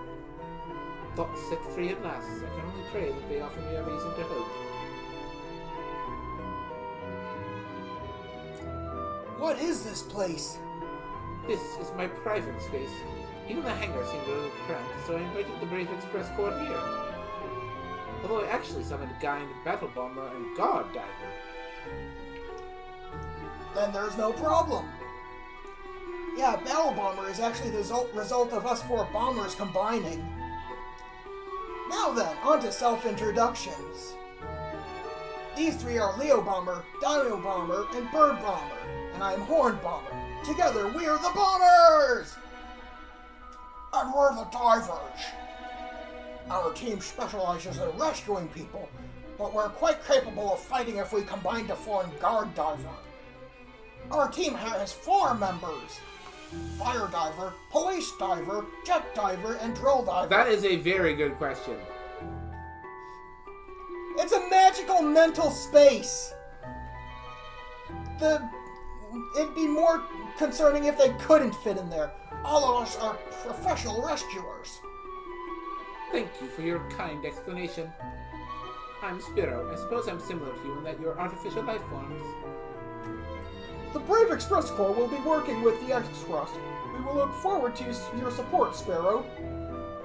Thoughts set free at last. I can only pray that they offer me a reason to hope. What is this place? This is my private space. Even the hangar seemed a little cramped, so I invited the Brave Express Corps here. Although I actually summoned a guide, battle bomber, and guard diver. Then there's no problem. Yeah, Battle Bomber is actually the result of us 4 bombers combining. Now then, on to self-introductions. These 3 are Leo Bomber, Dino Bomber, and Bird Bomber, and I am Horn Bomber. Together, we are the Bombers! And we're the Divers. Our team specializes in rescuing people, but we're quite capable of fighting if we combine to form Guard Diver. Our team has 4 members: Fire Diver, Police Diver, Jet Diver, and Drill Diver. That is a very good question. It's a magical mental space. It'd be more concerning if they couldn't fit in there. All of us are professional rescuers. Thank you for your kind explanation. I'm Spiro. I suppose I'm similar to you in that you're artificial life forms. The Brave Express Corps will be working with the X-Crust. We will look forward to your support, Sparrow.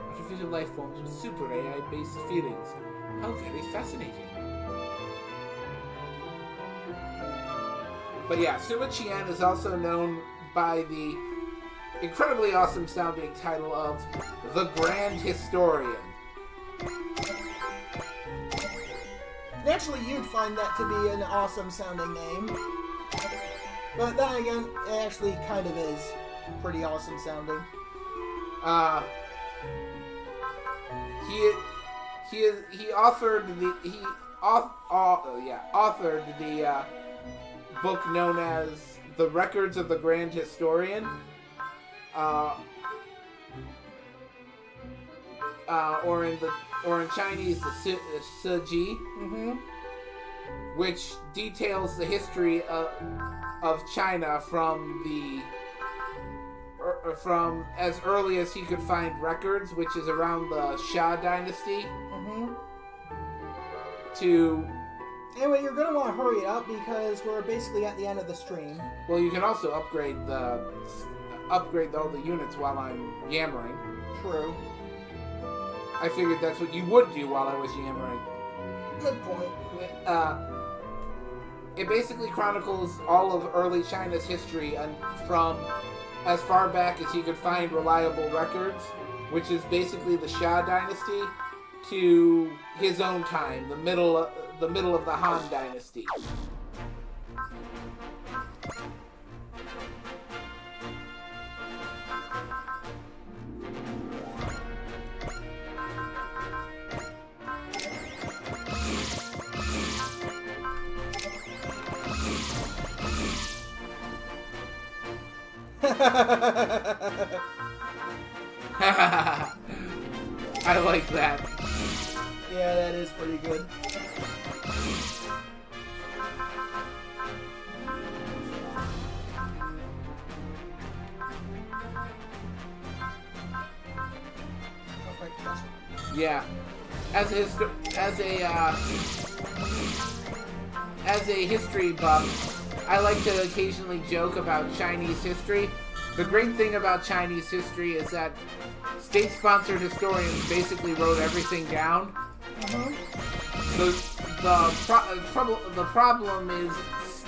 Artificial life forms with super AI-based feelings. How very fascinating. But yeah, Suma Chien is also known by the incredibly awesome sounding title of The Grand Historian. Naturally, you'd find that to be an awesome sounding name. But then again, it actually kind of is pretty awesome sounding. He authored the book known as The Records of the Grand Historian. Or in Chinese, the Siji, which details the history of China from as early as he could find records, which is around the Xia Dynasty, to. Anyway, you're gonna want to hurry it up because we're basically at the end of the stream. Well, you can also upgrade all the units while I'm yammering. True. I figured that's what you would do while I was yammering. Good point. It basically chronicles all of early China's history and from as far back as he could find reliable records, which is basically the Xia Dynasty, to his own time, the middle of the Han Dynasty. I like that. Yeah, that is pretty good. Yeah, as a history buff, I like to occasionally joke about Chinese history. The great thing about Chinese history is that state-sponsored historians basically wrote everything down. The problem is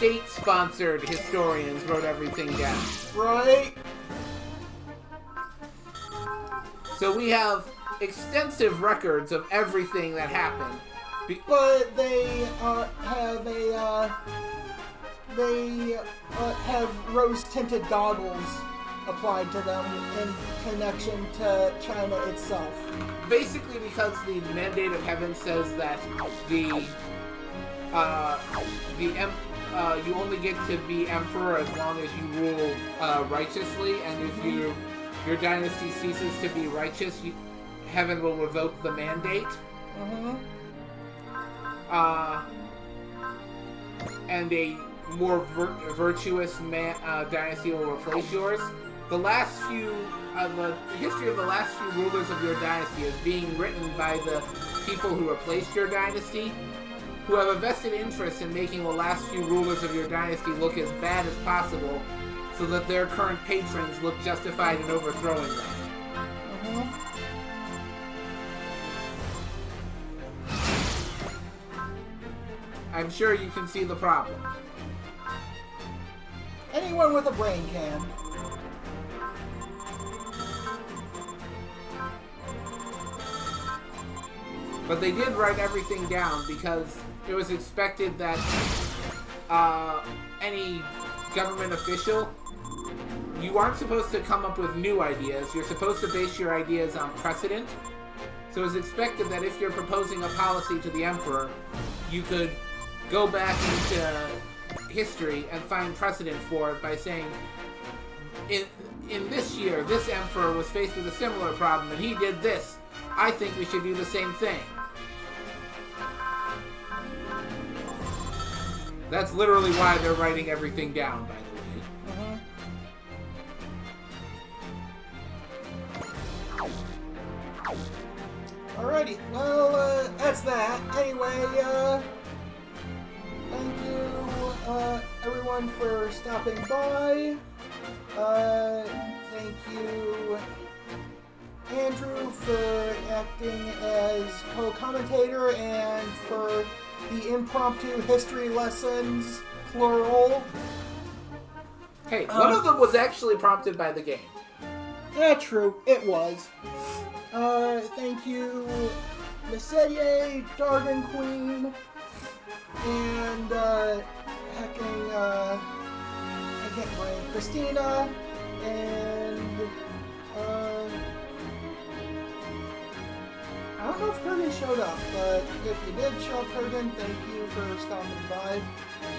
state-sponsored historians wrote everything down. Right? So we have extensive records of everything that happened. But they have rose-tinted goggles applied to them in connection to China itself. Basically, because the mandate of heaven says that you only get to be emperor as long as you rule righteously, and if your dynasty ceases to be righteous, heaven will revoke the mandate. And a more virtuous dynasty will replace yours. The history of the last few rulers of your dynasty is being written by the people who replaced your dynasty, who have a vested interest in making the last few rulers of your dynasty look as bad as possible, so that their current patrons look justified in overthrowing them. I'm sure you can see the problem. Anyone with a brain can. But they did write everything down because it was expected that any government official, you aren't supposed to come up with new ideas. You're supposed to base your ideas on precedent. So it was expected that if you're proposing a policy to the emperor, you could go back into history and find precedent for it by saying, in this year, this emperor was faced with a similar problem and he did this. I think we should do the same thing. That's literally why they're writing everything down, by the way. Alrighty, well, that's that. Anyway, thank you, everyone, for stopping by. Thank you, Andrew, for acting as co-commentator and for the impromptu history lessons, plural. Hey, one of them was actually prompted by the game. Yeah, true. It was. Thank you, Mesedier, Darwin Queen, and, Christina, and, I don't know if Kurgan showed up, but if you did show up, Kurgan, thank you for stopping by.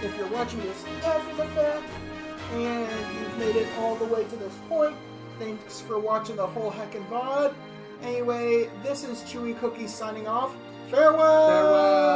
If you're watching this after the fact, and you've made it all the way to this point, thanks for watching the whole heckin' VOD. Anyway, this is Chewy Cookies signing off. Farewell! Farewell!